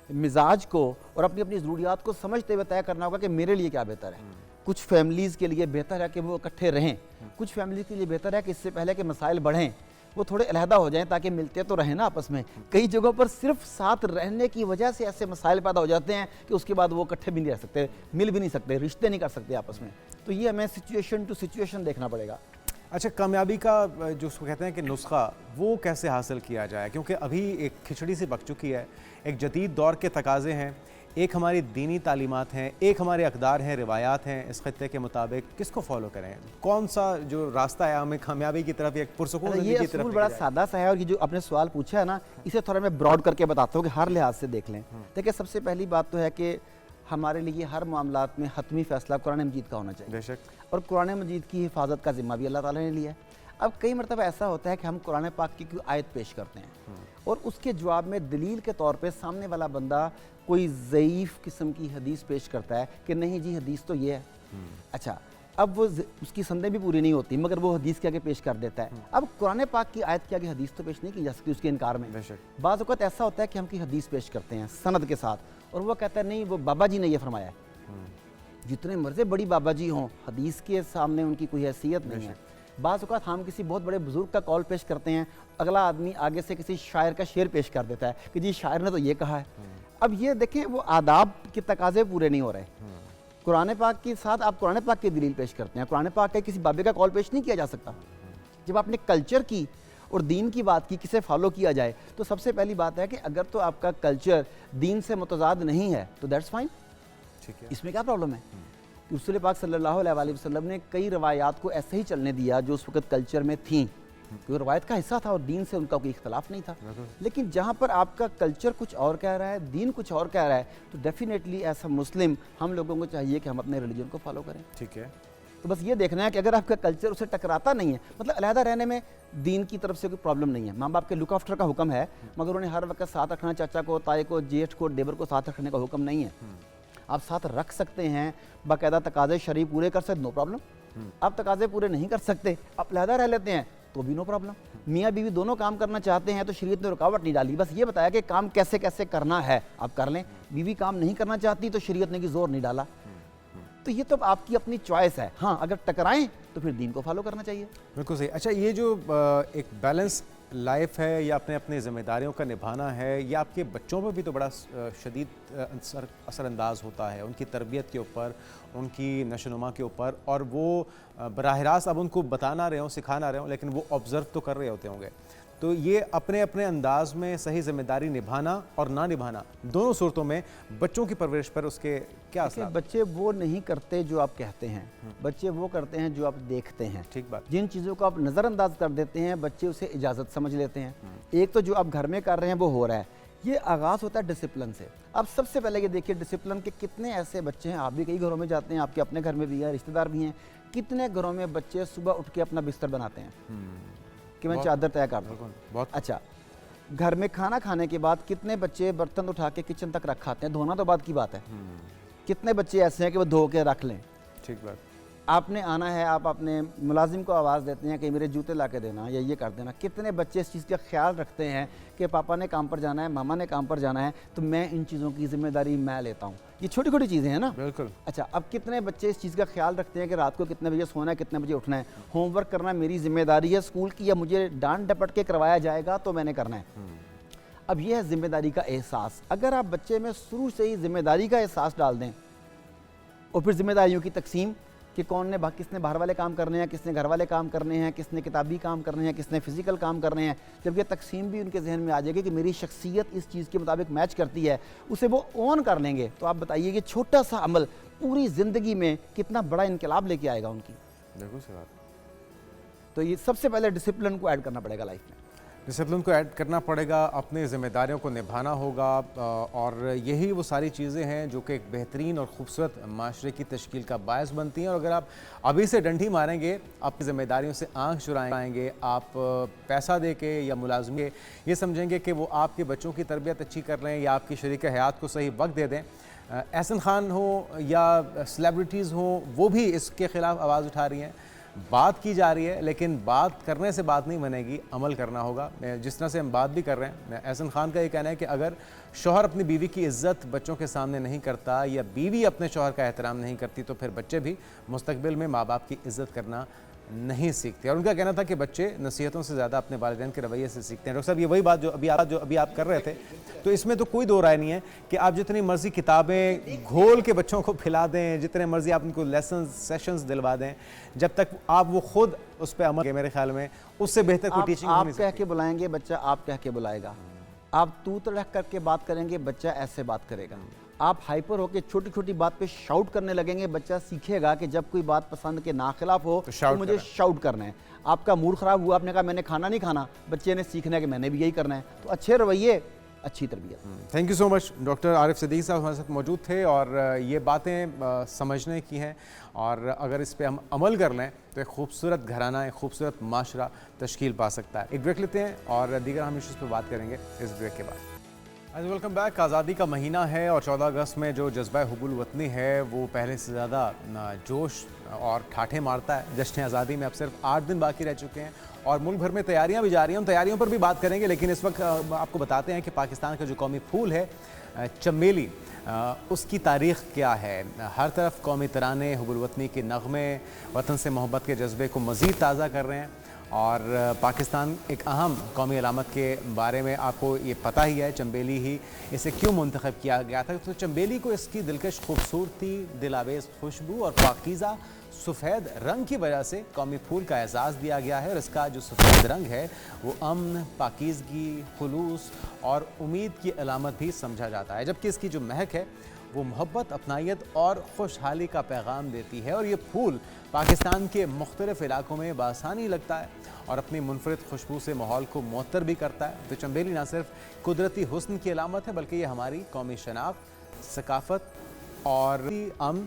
मिजाज को और अपनी अपनी ज़रूरियात को समझते हुए तय करना होगा कि मेरे लिए क्या बेहतर है। कुछ फैमिलीज़ के लिए बेहतर है कि वो इकट्ठे रहें, कुछ फैमिलीज़ के लिए बेहतर है कि इससे पहले कि मसाइल बढ़ें वो थोड़े अलहदा हो जाएं, ताकि मिलते तो रहें ना आपस में। कई जगहों पर सिर्फ साथ रहने की वजह से ऐसे मसाइल पैदा हो जाते हैं कि उसके बाद वो इकट्ठे भी नहीं रह सकते, मिल भी नहीं सकते, रिश्ते नहीं कर सकते आपस में। तो ये हमें सिचुएशन टू सिचुएशन देखना पड़ेगा। अच्छा, कामयाबी का जो उसको कहते हैं कि नुस्खा, वो कैसे हासिल किया जाए? क्योंकि अभी एक खिचड़ी सी पक चुकी है, एक जदीद दौर के तकाज़े हैं, एक हमारी दीनी तालीमात हैं, एक हमारे अक़दार हैं, रिवायात हैं, इस खत्ते के मुताबिक किसको फॉलो करें? कौन सा जो रास्ता है हमें कामयाबी की तरफ, एक पुरसुकून ये ज़िंदगी की तरफ असूल बड़ा लेके जाए? सादा सा है, और ये जो आपने सवाल पूछा है ना, इसे थोड़ा मैं ब्रॉड करके बताता हूँ कि हर लिहाज से देख लें। देखिए, सबसे पहली बात तो है कि हमारे लिए हर मामलात में हतमी फ़ैसला कुरान मजीद का होना चाहिए, बेशक। और कुरान मजीद की हिफाजत का ज़िम्मा भी अल्लाह ताला ने लिया है। अब कई मरतबा ऐसा होता है कि हम कुरान पाक की कोई आयत पेश करते हैं और उसके जवाब में दलील के तौर पे सामने वाला बंदा कोई ज़ईफ़ किस्म की हदीस पेश करता है कि नहीं जी हदीस तो ये है। अच्छा, अब वो उसकी संदेह भी पूरी नहीं होती, मगर वो हदीस के आगे पेश कर देता है। अब कुरान पाक की आयत के आगे हदीस तो पेश नहीं की जा सकती उसके इनकार में। बेशक। बाज़ औक़ात ऐसा होता है कि हम की हदीस पेश करते हैं सनद के साथ, और वो कहता है नहीं वो बाबा जी ने ये फरमाया है। जितने मर्ज़े बड़ी बाबा जी हों, हदीस के सामने उनकी कोई हैसियत नहीं है। बाज़ औक़ात हम किसी बहुत बड़े बुज़ुर्ग का कॉल पेश करते हैं, अगला आदमी आगे से किसी शायर का शेर पेश कर देता है कि जी शायर ने तो ये कहा है। अब ये देखें, वो आदाब के तकाज़े पूरे नहीं हो रहे। कुरान पाक के साथ आप कुरान पाक की दलील पेश करते हैं, कुरान पाक का किसी बाबे का कॉल पेश नहीं किया जा सकता। जब आपने कल्चर की और दीन की बात की, किसे फॉलो किया जाए, तो सबसे पहली बात है कि अगर तो आपका कल्चर दीन से मुतज़ाद नहीं है तो दैट्स फाइन, ठीक है। इसमें क्या प्रॉब्लम है? रसूल पाक सल्लल्लाहु अलैहि वसल्लम ने कई रवायात को ऐसे ही चलने दिया जो उस वक्त कल्चर में थी, क्योंकि रवायत का हिस्सा था और दीन से उनका कोई इख्तलाफ नहीं था। लेकिन जहाँ पर आपका कल्चर कुछ और कह रहा है, दीन कुछ और कह रहा है, तो डेफिनेटली ऐसा मुस्लिम हम लोगों को चाहिए कि हम अपने रिलीजन को फॉलो करें। ठीक है। तो बस ये देखना है कि अगर आपका कल्चर उसे टकराता नहीं है, मतलब अलहदा रहने में दीन की तरफ से कोई प्रॉब्लम नहीं है। माँ बाप के लुक आफ्टर का हुक्म है, मगर उन्हें हर वक्त साथ रखना, चाचा को, ताए को, जेठ को, देवर को साथ रखने का हुक्म नहीं है। आप साथ रख सकते हैं, बाकायदा तकाज़े शरई पूरे कर सकते, नो प्रॉब्लम। आप तकाज़े पूरे नहीं कर सकते, आप अलहदा रह लेते हैं, तो भी नो प्रॉब्लम। मियाँ बीवी दोनों काम करना चाहते हैं तो शरीयत ने रुकावट नहीं डाली, बस ये बताया कि काम कैसे कैसे करना है आप कर लें। बीवी काम नहीं करना चाहती तो शरीयत ने की जोर नहीं डाला। तो ये तो आपकी अपनी चॉइस है। हाँ, अगर टकराएं तो फिर दीन को फॉलो करना चाहिए। बिल्कुल सही। अच्छा, ये जो एक बैलेंस लाइफ है या अपने अपने ज़िम्मेदारियों का निभाना है, या आपके बच्चों पर भी तो बड़ा शदीद असरअंदाज होता है, उनकी तरबियत के ऊपर, उनकी नशोनुमा के ऊपर, और वो बराह रास्त अब उनको बता ना रहे हों, सिखा ना रहे हों, लेकिन वो ऑब्ज़र्व तो कर रहे होते होंगे। तो ये अपने अपने अंदाज में सही ज़िम्मेदारी निभाना और ना निभाना, दोनों सूरतों में बच्चों की परवरिश पर उसके क्या असर? बच्चे वो नहीं करते जो आप कहते हैं, बच्चे वो करते हैं जो आप देखते हैं। ठीक बात। जिन चीज़ों को आप नज़रअंदाज कर देते हैं, बच्चे उसे इजाज़त समझ लेते हैं। एक तो जो आप घर में कर रहे हैं वो हो रहा है, ये आगाज़ होता है डिसिप्लिन से। अब सबसे पहले ये देखिए डिसिप्लिन के कितने ऐसे बच्चे हैं, आप भी कई घरों में जाते हैं, आपके अपने घर में भी है, रिश्तेदार भी हैं, कितने घरों में बच्चे सुबह उठ के अपना बिस्तर बनाते हैं कि मैं चादर तय कर दूँ। बहुत अच्छा, घर में खाना खाने के बाद कितने बच्चे बर्तन उठा के किचन तक रखाते हैं, धोना तो बाद की बात है। कितने बच्चे ऐसे हैं कि वो धो के रख लें। ठीक बात। आपने आना है, आप अपने मुलाजिम को आवाज़ देते हैं कि मेरे जूते ला के देना या ये कर देना। कितने बच्चे इस चीज़ का ख्याल रखते हैं कि पापा ने काम पर जाना है, मामा ने काम पर जाना है, तो मैं इन चीज़ों की जिम्मेदारी मैं लेता हूँ। ये छोटी छोटी चीज़ें हैं ना। बिल्कुल। अच्छा, अब कितने बच्चे इस चीज़ का ख्याल रखते हैं कि रात को कितने बजे सोना है, कितने बजे उठना है, होमवर्क करना मेरी जिम्मेदारी है स्कूल की, या मुझे डांट डपट के करवाया जाएगा तो मैंने करना है। अब यह है जिम्मेदारी का एहसास। अगर आप बच्चे में शुरू से ही जिम्मेदारी का एहसास डाल दें, और फिर जिम्मेदारियों की तकसीम कि कौन ने किसने बाहर वाले काम करने हैं, किसने घर वाले काम करने हैं, किसने किताबी काम करने हैं, किसने फिजिकल काम करने हैं, जब ये तकसीम भी उनके जहन में आ जाएगी कि मेरी शख्सियत इस चीज़ के मुताबिक मैच करती है, उसे वो ऑन कर लेंगे, तो आप बताइए कि छोटा सा अमल पूरी ज़िंदगी में कितना बड़ा इनकलाब लेके आएगा उनकी। बिल्कुल सही बात। तो ये सबसे पहले डिसिप्लिन को ऐड करना पड़ेगा लाइफ में। डिसिप्लिन को ऐड करना पड़ेगा, अपने ज़िम्मेदारियों को निभाना होगा, और यही वो सारी चीज़ें हैं जो कि एक बेहतरीन और ख़ूबसूरत माशरे की तश्कील का बायस बनती हैं। और अगर आप अभी से डंडी मारेंगे, अपनी ज़िम्मेदारियों से आँख चुराएंगे, आप पैसा दे के या मुलाजम के ये समझेंगे कि वो आपके बच्चों की तरबियत अच्छी कर रहे हैं या आपकी शरीक हयात को सही वक्त दे दें, एहसन खान हो या सेलिब्रिटीज़ हो, वो भी इसके ख़िलाफ़ आवाज़ उठा रही हैं, बात की जा रही है, लेकिन बात करने से बात नहीं बनेगी, अमल करना होगा। जिस तरह से हम बात भी कर रहे हैं, एहसन खान का ये कहना है कि अगर शौहर अपनी बीवी की इज़्ज़त बच्चों के सामने नहीं करता या बीवी अपने शौहर का एहतराम नहीं करती, तो फिर बच्चे भी मुस्तकबिल में माँ बाप की इज़्ज़त करना नहीं सीखते। और उनका कहना था कि बच्चे नसीहतों से ज़्यादा अपने वालिदैन के रवैये से सीखते हैं। डॉक्टर साहब, ये वही बात जो अभी आप कर रहे थे, तो इसमें तो कोई दो राय नहीं है कि आप जितनी मर्ज़ी किताबें घोल के बच्चों को खिला दें, जितने मर्ज़ी आप उनको लेसन सेशंस दिलवा दें, जब तक आप वो खुद उस पर अमल, मेरे ख्याल में उससे बेहतर कोई टीचिंग आप कह के बुलाएंगे, बच्चा आप कह के बुलाएगा। आप तू तड़क करके बात करेंगे, बच्चा ऐसे बात करेगा। आप हाइपर होकर छोटी छोटी बात पे शाउट करने लगेंगे, बच्चा सीखेगा कि जब कोई बात पसंद के ना खिलाफ हो तो मुझे शाउट करना है। आपका मूड ख़राब हुआ, आपने कहा मैंने खाना नहीं खाना, बच्चे ने सीखना है कि मैंने भी यही करना है। तो अच्छे रवैये, अच्छी तरबियत। Thank you so much. Doctor Arif Siddiqui साहब हमारे साथ मौजूद थे और ये बातें समझने की हैं और अगर इस पे हम अमल कर लें तो एक खूबसूरत घराना, एक खूबसूरत माशरा तश्कील पा सकता है। एक ब्रेक लेते हैं और दीगर हम इश्यूज़ पे बात करेंगे इस ब्रेक के बाद। Welcome back. आज़ादी का महीना है और 14 अगस्त में जो जज्बा हुब्बुल वतनी है वो पहले से ज़्यादा जोश और ठाठे मारता है। जश्न आज़ादी में अब सिर्फ 8 दिन बाकी रह चुके हैं और मुल्क भर में तैयारियां भी जारी हैं। उन तैयारियों पर भी बात करेंगे, लेकिन इस वक्त आपको बताते हैं कि पाकिस्तान का जो कौमी फूल है चमेली, उसकी तारीख़ क्या है। हर तरफ कौमी तराने, हुब्बुल वतनी के नग़मे वतन से मोहब्बत के जज्बे को मज़ीद ताज़ा कर रहे हैं। और पाकिस्तान एक अहम कौमी अलामत के बारे में आपको ये पता ही है, चंबेली ही इसे क्यों मुंतखब किया गया था। तो चंबेली को इसकी दिलकश खूबसूरती, दिलावेज़ खुशबू और पाकीज़ा सफ़ेद रंग की वजह से कौमी फूल का एजाज़ दिया गया है। और इसका जो सफ़ेद रंग है वो अमन, पाकीज़गी, खुलूस और उम्मीद की अलामत भी समझा जाता है, जबकि इसकी जो महक है वो मोहब्बत, अपनायत और खुशहाली का पैगाम देती है। और ये फूल पाकिस्तान के मुख्तलिफ़ इलाकों में बासानी लगता है और अपनी मुनफरिद खुशबू से माहौल को मुअत्तर भी करता है। तो चंबेली ना सिर्फ कुदरती हुस्न की अलामत है बल्कि ये हमारी कौमी शनाख्त, सकाफ़त और अमन,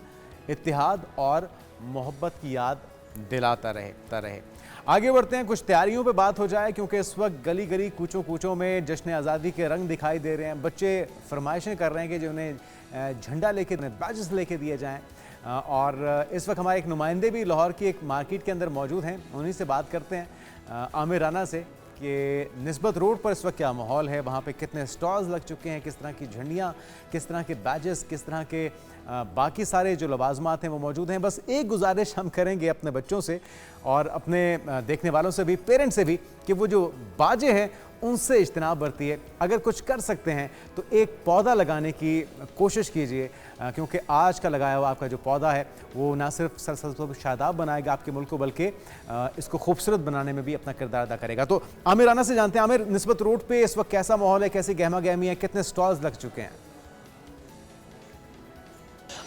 इत्तिहाद और मोहब्बत की याद दिलाता रहे। आगे बढ़ते हैं, कुछ तैयारियों पे बात हो जाए क्योंकि इस वक्त गली गली कूचों कूचों में जश्न आज़ादी के रंग दिखाई दे रहे हैं। बच्चे फरमाइशें कर रहे हैं कि जो उन्हें झंडा लेके, बैजेस लेके दिए जाएं। और इस वक्त हमारे एक नुमाइंदे भी लाहौर की एक मार्केट के अंदर मौजूद हैं, उन्हीं से बात करते हैं आमिर राना से कि निस्बत रोड पर इस वक्त क्या माहौल है, वहाँ पे कितने स्टॉल्स लग चुके हैं, किस तरह की झंडियाँ, किस तरह के बैजेस, किस तरह के बाकी सारे जो लवाजमात हैं वो मौजूद हैं। बस एक गुजारिश हम करेंगे अपने बच्चों से और अपने देखने वालों से भी, पेरेंट्स से भी, कि वो जो बाजे हैं उनसे इज्तनाब बरतिए। अगर कुछ कर सकते हैं तो एक पौधा लगाने की कोशिश कीजिए, क्योंकि आज का लगाया हुआ आपका जो पौधा है वो ना सिर्फ सरसब्ज़ शादाब बनाएगा आपके मुल्क को, बल्कि इसको खूबसूरत बनाने में भी अपना किरदार अदा करेगा। तो आमिर राना से जानते हैं, आमिर, निस्बत रोड पे इस वक्त कैसा माहौल है, कैसी गहमा गहमी है, कितने स्टॉल्स लग चुके हैं?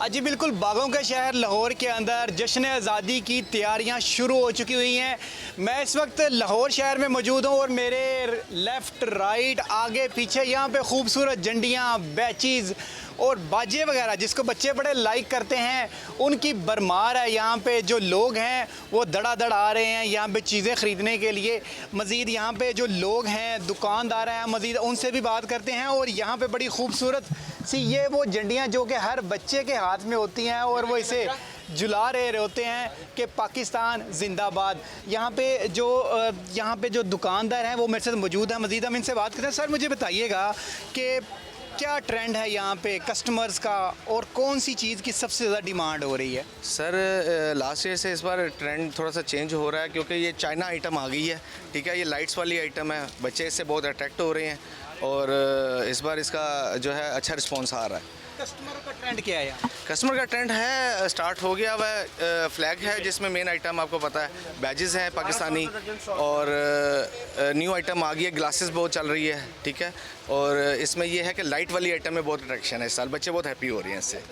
जी बिल्कुल, बागों का शहर लाहौर के अंदर जश्न आज़ादी की तैयारियां शुरू हो चुकी हुई हैं। मैं इस वक्त लाहौर शहर में मौजूद हूं और मेरे लेफ़्ट, राइट, आगे पीछे यहाँ पे खूबसूरत झंडियाँ, बैचेज़ और बाजे वगैरह जिसको बच्चे बड़े लाइक करते हैं उनकी भरमार है। यहाँ पे जो लोग हैं वो धड़ाधड़ आ रहे हैं यहाँ पे चीज़ें ख़रीदने के लिए। मज़ीद यहाँ पे जो लोग हैं, दुकानदार हैं, मज़ीद उनसे भी बात करते हैं। और यहाँ पे बड़ी खूबसूरत सी ये वो झंडियाँ जो कि हर बच्चे के हाथ में होती हैं और वो इसे जुला रहे होते हैं कि पाकिस्तान जिंदाबाद। यहाँ पे जो दुकानदार हैं वो मेरे साथ मौजूद हैं, मज़ीद हम इनसे बात करते हैं। सर मुझे बताइएगा कि क्या ट्रेंड है यहाँ पे कस्टमर्स का और कौन सी चीज़ की सबसे ज़्यादा डिमांड हो रही है? सर लास्ट ईयर से इस बार ट्रेंड थोड़ा सा चेंज हो रहा है क्योंकि ये चाइना आइटम आ गई है, ठीक है। ये लाइट्स वाली आइटम है, बच्चे इससे बहुत अट्रैक्ट हो रहे हैं और इस बार इसका जो है अच्छा रिस्पॉन्स आ रहा है। कस्टमर का ट्रेंड क्या है? कस्टमर का ट्रेंड है, स्टार्ट हो गया वह फ्लैग है जिसमें मेन आइटम आपको पता है बैजेस हैं पाकिस्तानी, और न्यू आइटम आ गई है, ग्लासेस बहुत चल रही है, ठीक है। और इसमें यह है कि लाइट वाली आइटम में बहुत अट्रैक्शन है इस साल, बच्चे बहुत हैप्पी हो रहे हैं इससे।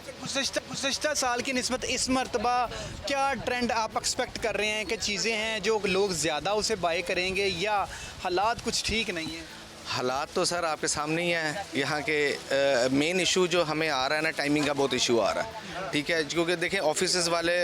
गुज़श्ता साल की निस्बत इस मरतबा क्या ट्रेंड आप एक्सपेक्ट कर रहे हैं कि चीज़ें हैं जो लोग ज़्यादा उसे बाय करेंगे या हालात कुछ ठीक नहीं है? हालात तो सर आपके सामने ही हैं। यहाँ के मेन इशू जो हमें आ रहा है ना, टाइमिंग का बहुत इशू आ रहा है, ठीक है। क्योंकि देखें ऑफिसेज वाले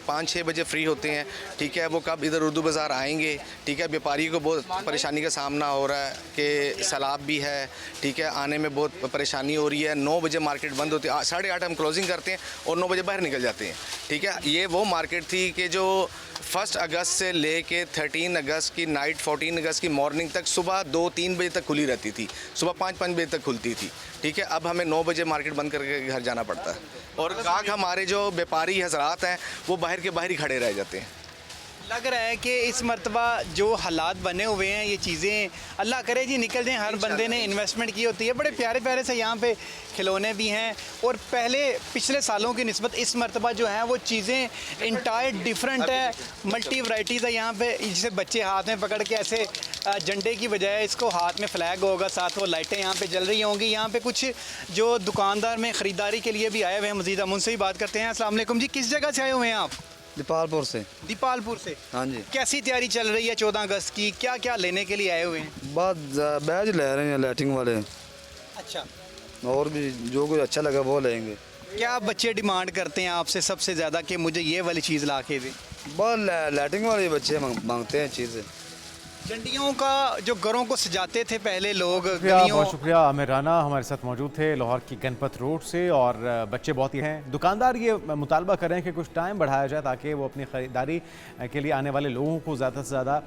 5-6 बजे फ्री होते हैं, ठीक है। वो कब इधर उर्दू बाज़ार आएंगे, ठीक है। व्यापारी को बहुत परेशानी का सामना हो रहा है कि सैलाब भी है, ठीक है, आने में बहुत परेशानी हो रही है। 9 बजे मार्केट बंद होती है, 8:30 हम क्लोजिंग करते हैं और 9 बजे बाहर निकल जाते हैं, ठीक है। ये वो मार्केट थी कि जो 1 अगस्त से लेके 13 अगस्त की नाइट, 14 अगस्त की मॉर्निंग तक सुबह 2-3 बजे तक खुली रहती थी, सुबह 5-5 बजे तक खुलती थी, ठीक है। अब हमें 9 बजे मार्केट बंद करके घर जाना पड़ता है और गाहक हमारे जो व्यापारी हजरात हैं वो बाहर के बाहर ही खड़े रह जाते हैं। लग रहा है कि इस मरतबा जो हालात बने हुए हैं, ये चीज़ें अल्लाह करे जी निकल जाएं। हर बंदे ने इन्वेस्टमेंट की होती है, बड़े प्यारे प्यारे से यहाँ पे खिलौने भी हैं और पिछले सालों की निस्बत इस मरतबा जो हैं वो चीज़ें इंटायर डिफरेंट है, मल्टी वैराइटीज़ है यहाँ पे। जिसे बच्चे हाथ में पकड़ के ऐसे झंडे की बजाय इसको हाथ में फ्लैग होगा, साथ वो लाइटें यहाँ पे जल रही होंगी। यहाँ पे कुछ जो दुकानदार में ख़रीदारी के लिए भी आए हुए हैं, मज़ीद हम उनसे भी बात करते हैं। अस्सलाम वालेकुम जी, किस जगह से आए हुए हैं आप? दीपालपुर से। दीपालपुर से, हाँ जी। कैसी तैयारी चल रही है 14 अगस्त की? क्या क्या लेने के लिए आए हुए हैं? बहुत बैज ले रहे हैं लाइटिंग वाले, अच्छा, और भी जो कुछ अच्छा लगा वो लेंगे। क्या बच्चे डिमांड करते हैं आपसे सबसे ज़्यादा कि मुझे ये वाली चीज़ ला के दे? बहुत लाइटिंग वाले बच्चे मांगते हैं चीज़ें। झंडियों का जो घरों को सजाते थे पहले लोग, बहुत शुक्रिया। आमिर राना हमारे साथ मौजूद थे लाहौर की गणपत रोड से, और बच्चे बहुत ही हैं। दुकानदार ये मुतालबा कर रहे हैं कि कुछ टाइम बढ़ाया जाए ताकि वो अपनी ख़रीदारी के लिए आने वाले लोगों को ज़्यादा से ज़्यादा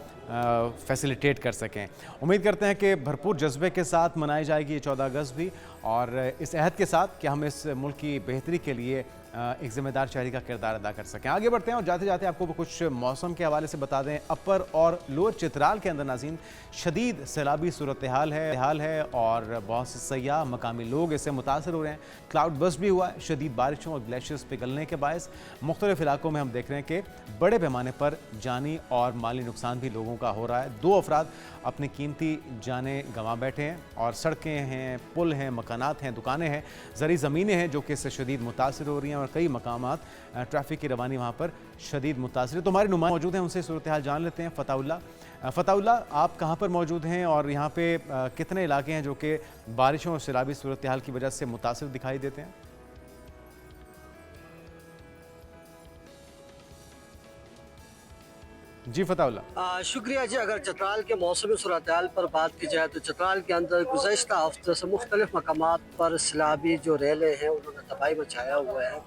फैसिलिटेट कर सकें। उम्मीद करते हैं कि भरपूर जज्बे के साथ मनाई जाएगी ये 14 अगस्त भी, और इस अहद के साथ कि हम इस मुल्क की बेहतरी के लिए एक ज़िम्मेदार शहरी का किरदार अदा कर सकें। आगे बढ़ते हैं और जाते जाते आपको कुछ मौसम के हवाले से बता दें। अपर और लोअर चित्राल के अंदर नाज़रीन शदीद सैलाबी सूरत हाल है और बहुत से सयाह मकामी लोग इससे मुतासर हो रहे हैं। क्लाउड बस्ट भी हुआ है। शदीद बारिशों और ग्लेशियर्स पिघलने के बायस मुख्तलिफ इलाकों में हम देख रहे हैं कि बड़े पैमाने पर जानी और माली नुकसान भी लोगों का हो रहा है। 2 अफराद अपनी कीमती जानें गंवा बैठे हैं, और सड़कें हैं, पुल हैं, मकानात हैं, दुकानें हैं, ज़री ज़मीनें हैं जो कि इससे शदीद मुतासर हो रही हैं, और कई मकामात ट्रैफिक की रवानी वहाँ पर शदीद मुतासर है। तो हमारे नुमाइंदे मौजूद हैं, उनसे सूरत हाल जान लेते हैं। फ़ताउल्ला, आप कहाँ पर मौजूद हैं और यहाँ पे कितने इलाके हैं जो कि बारिशों और सैलाबी सूरत हाल की वजह से मुतासर दिखाई देते हैं? जी फ़ताउल्ला। शुक्रिया जी। अगर चतराल के मौसमी सूरत हाल पर बात की जाए तो चतराल के अंदर गुज़श्ता हफ्ते से मुख्तलिफ मकामात पर सैलाबी जो रेलें हैं उन्होंने तबाही मचाया हुआ है।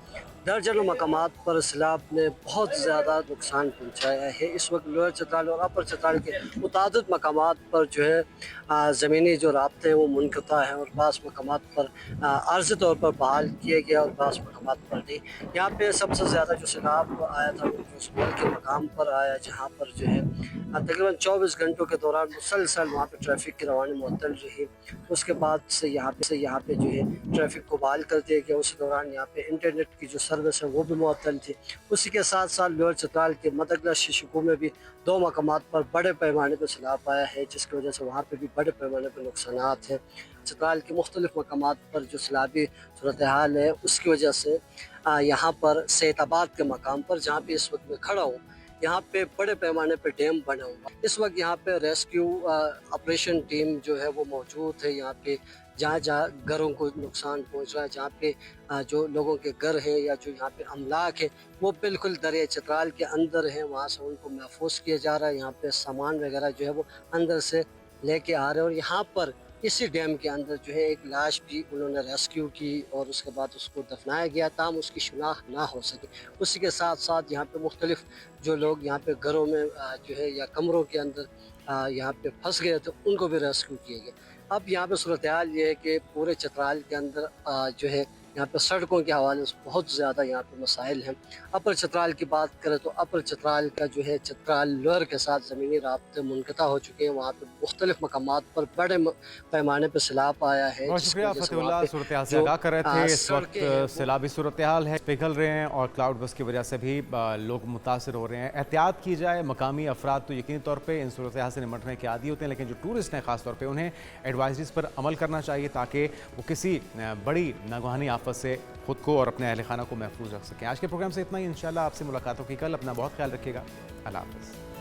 दर्जनों मकामात पर सैलाब ने बहुत ज़्यादा नुकसान पहुँचाया है। इस वक्त लोअर चतराल और अपर चतराल के मुतादिद मकामात पर जो है ज़मीनी जो राब्ते हैं वो मुनक़ता हैं, और बाज़ मकामात पर आर्ज़ी तौर पर बहाल किए गए और बाज़ मकामात पर नहीं। यहाँ पे सबसे ज़्यादा जो सैलाब आया था वो जोशमोल के मकाम पर आया, जहाँ पर जो है तकरीबन 24 घंटों के दौरान मुसलसल वहाँ पे ट्रैफिक की रवानी मुअत्तल रही। उसके बाद से यहाँ पे जो है ट्रैफिक को बहाल कर दिया गया। उस दौरान यहाँ पे इंटरनेट की जो सर्विस है वो भी मुअत्तल थी। उसी के साथ साथ लोअर चतराल के मदगला शिशुकू में भी 2 मकामात पर बड़े पैमाने पर सैलाब आया है, जिसकी वजह से वहाँ पे भी बड़े पैमाने पर नुकसानात हैं। चतराल के मुख्तलिफ मकामात पर जो सैलाबी सूरत हाल है उसकी वजह से यहाँ पर सैयदाबाद के मकाम पर, जहाँ पे इस वक्त मैं खड़ा हूँ, यहाँ पे बड़े पैमाने पे डैम बना हुआ। इस वक्त यहाँ पे रेस्क्यू ऑपरेशन टीम जो है वो मौजूद है। यहाँ पे जहाँ घरों को नुकसान पहुँच रहा है, जहाँ पे जो लोगों के घर हैं या जो यहाँ पे अमलाक है वो बिल्कुल दरिया चतराल के अंदर हैं, वहाँ से उनको महफूज किया जा रहा है। यहाँ पे सामान वगैरह जो है वो अंदर से लेके आ रहे हैं, और यहाँ पर इसी डैम के अंदर जो है एक लाश भी उन्होंने रेस्क्यू की और उसके बाद उसको दफनाया गया, ताम उसकी शनाख्त ना हो सके। उसी के साथ साथ यहाँ पे मुख्तलिफ जो लोग यहाँ पे घरों में जो है या कमरों के अंदर यहाँ पे फंस गए थे उनको भी रेस्क्यू किए गए। अब यहाँ पे सूरत हाल ये है कि पूरे चतराल के अंदर जो है यहाँ पे सड़कों के हवाले से बहुत ज़्यादा यहाँ पे मसाइल हैं। अपर चतराल की बात करें तो अपर चतराल का जो है चतराल लोअर के साथ ज़मीनी राब्ते मुनक़ता हो चुके हैं। वहाँ पे मुख्तलिफ मकामात पर बड़े पैमाने पर सैलाब आया है। बहुत शुक्रिया फ़तहुल्लाह, सूरत हाल से आगाह कर रहे थे। इस वक्त सैलाबी सूरत हाल है, पिघल रहे हैं और क्लाउड बस्ट की वजह से भी लोग मुतासर हो रहे हैं। एहतियात की जाए। मकामी अफराद तो यकीनी तौर पर इन सूरत हाल से निमटने के आदी होते हैं, लेकिन जो टूरिस्ट हैं ख़ास तौर पर उन्हें एडवाइजरीज़ पर अमल करना चाहिए ताकि वो किसी बड़ी नागवानी आफत से खुद को और अपने अहल खाना को महफूज रख सकें। आज के प्रोग्राम से इतना ही। इंशाल्लाह आपसे मुलाकात होगी कल। अपना बहुत ख्याल रखिएगा। अल्लाह हाफ़िज़।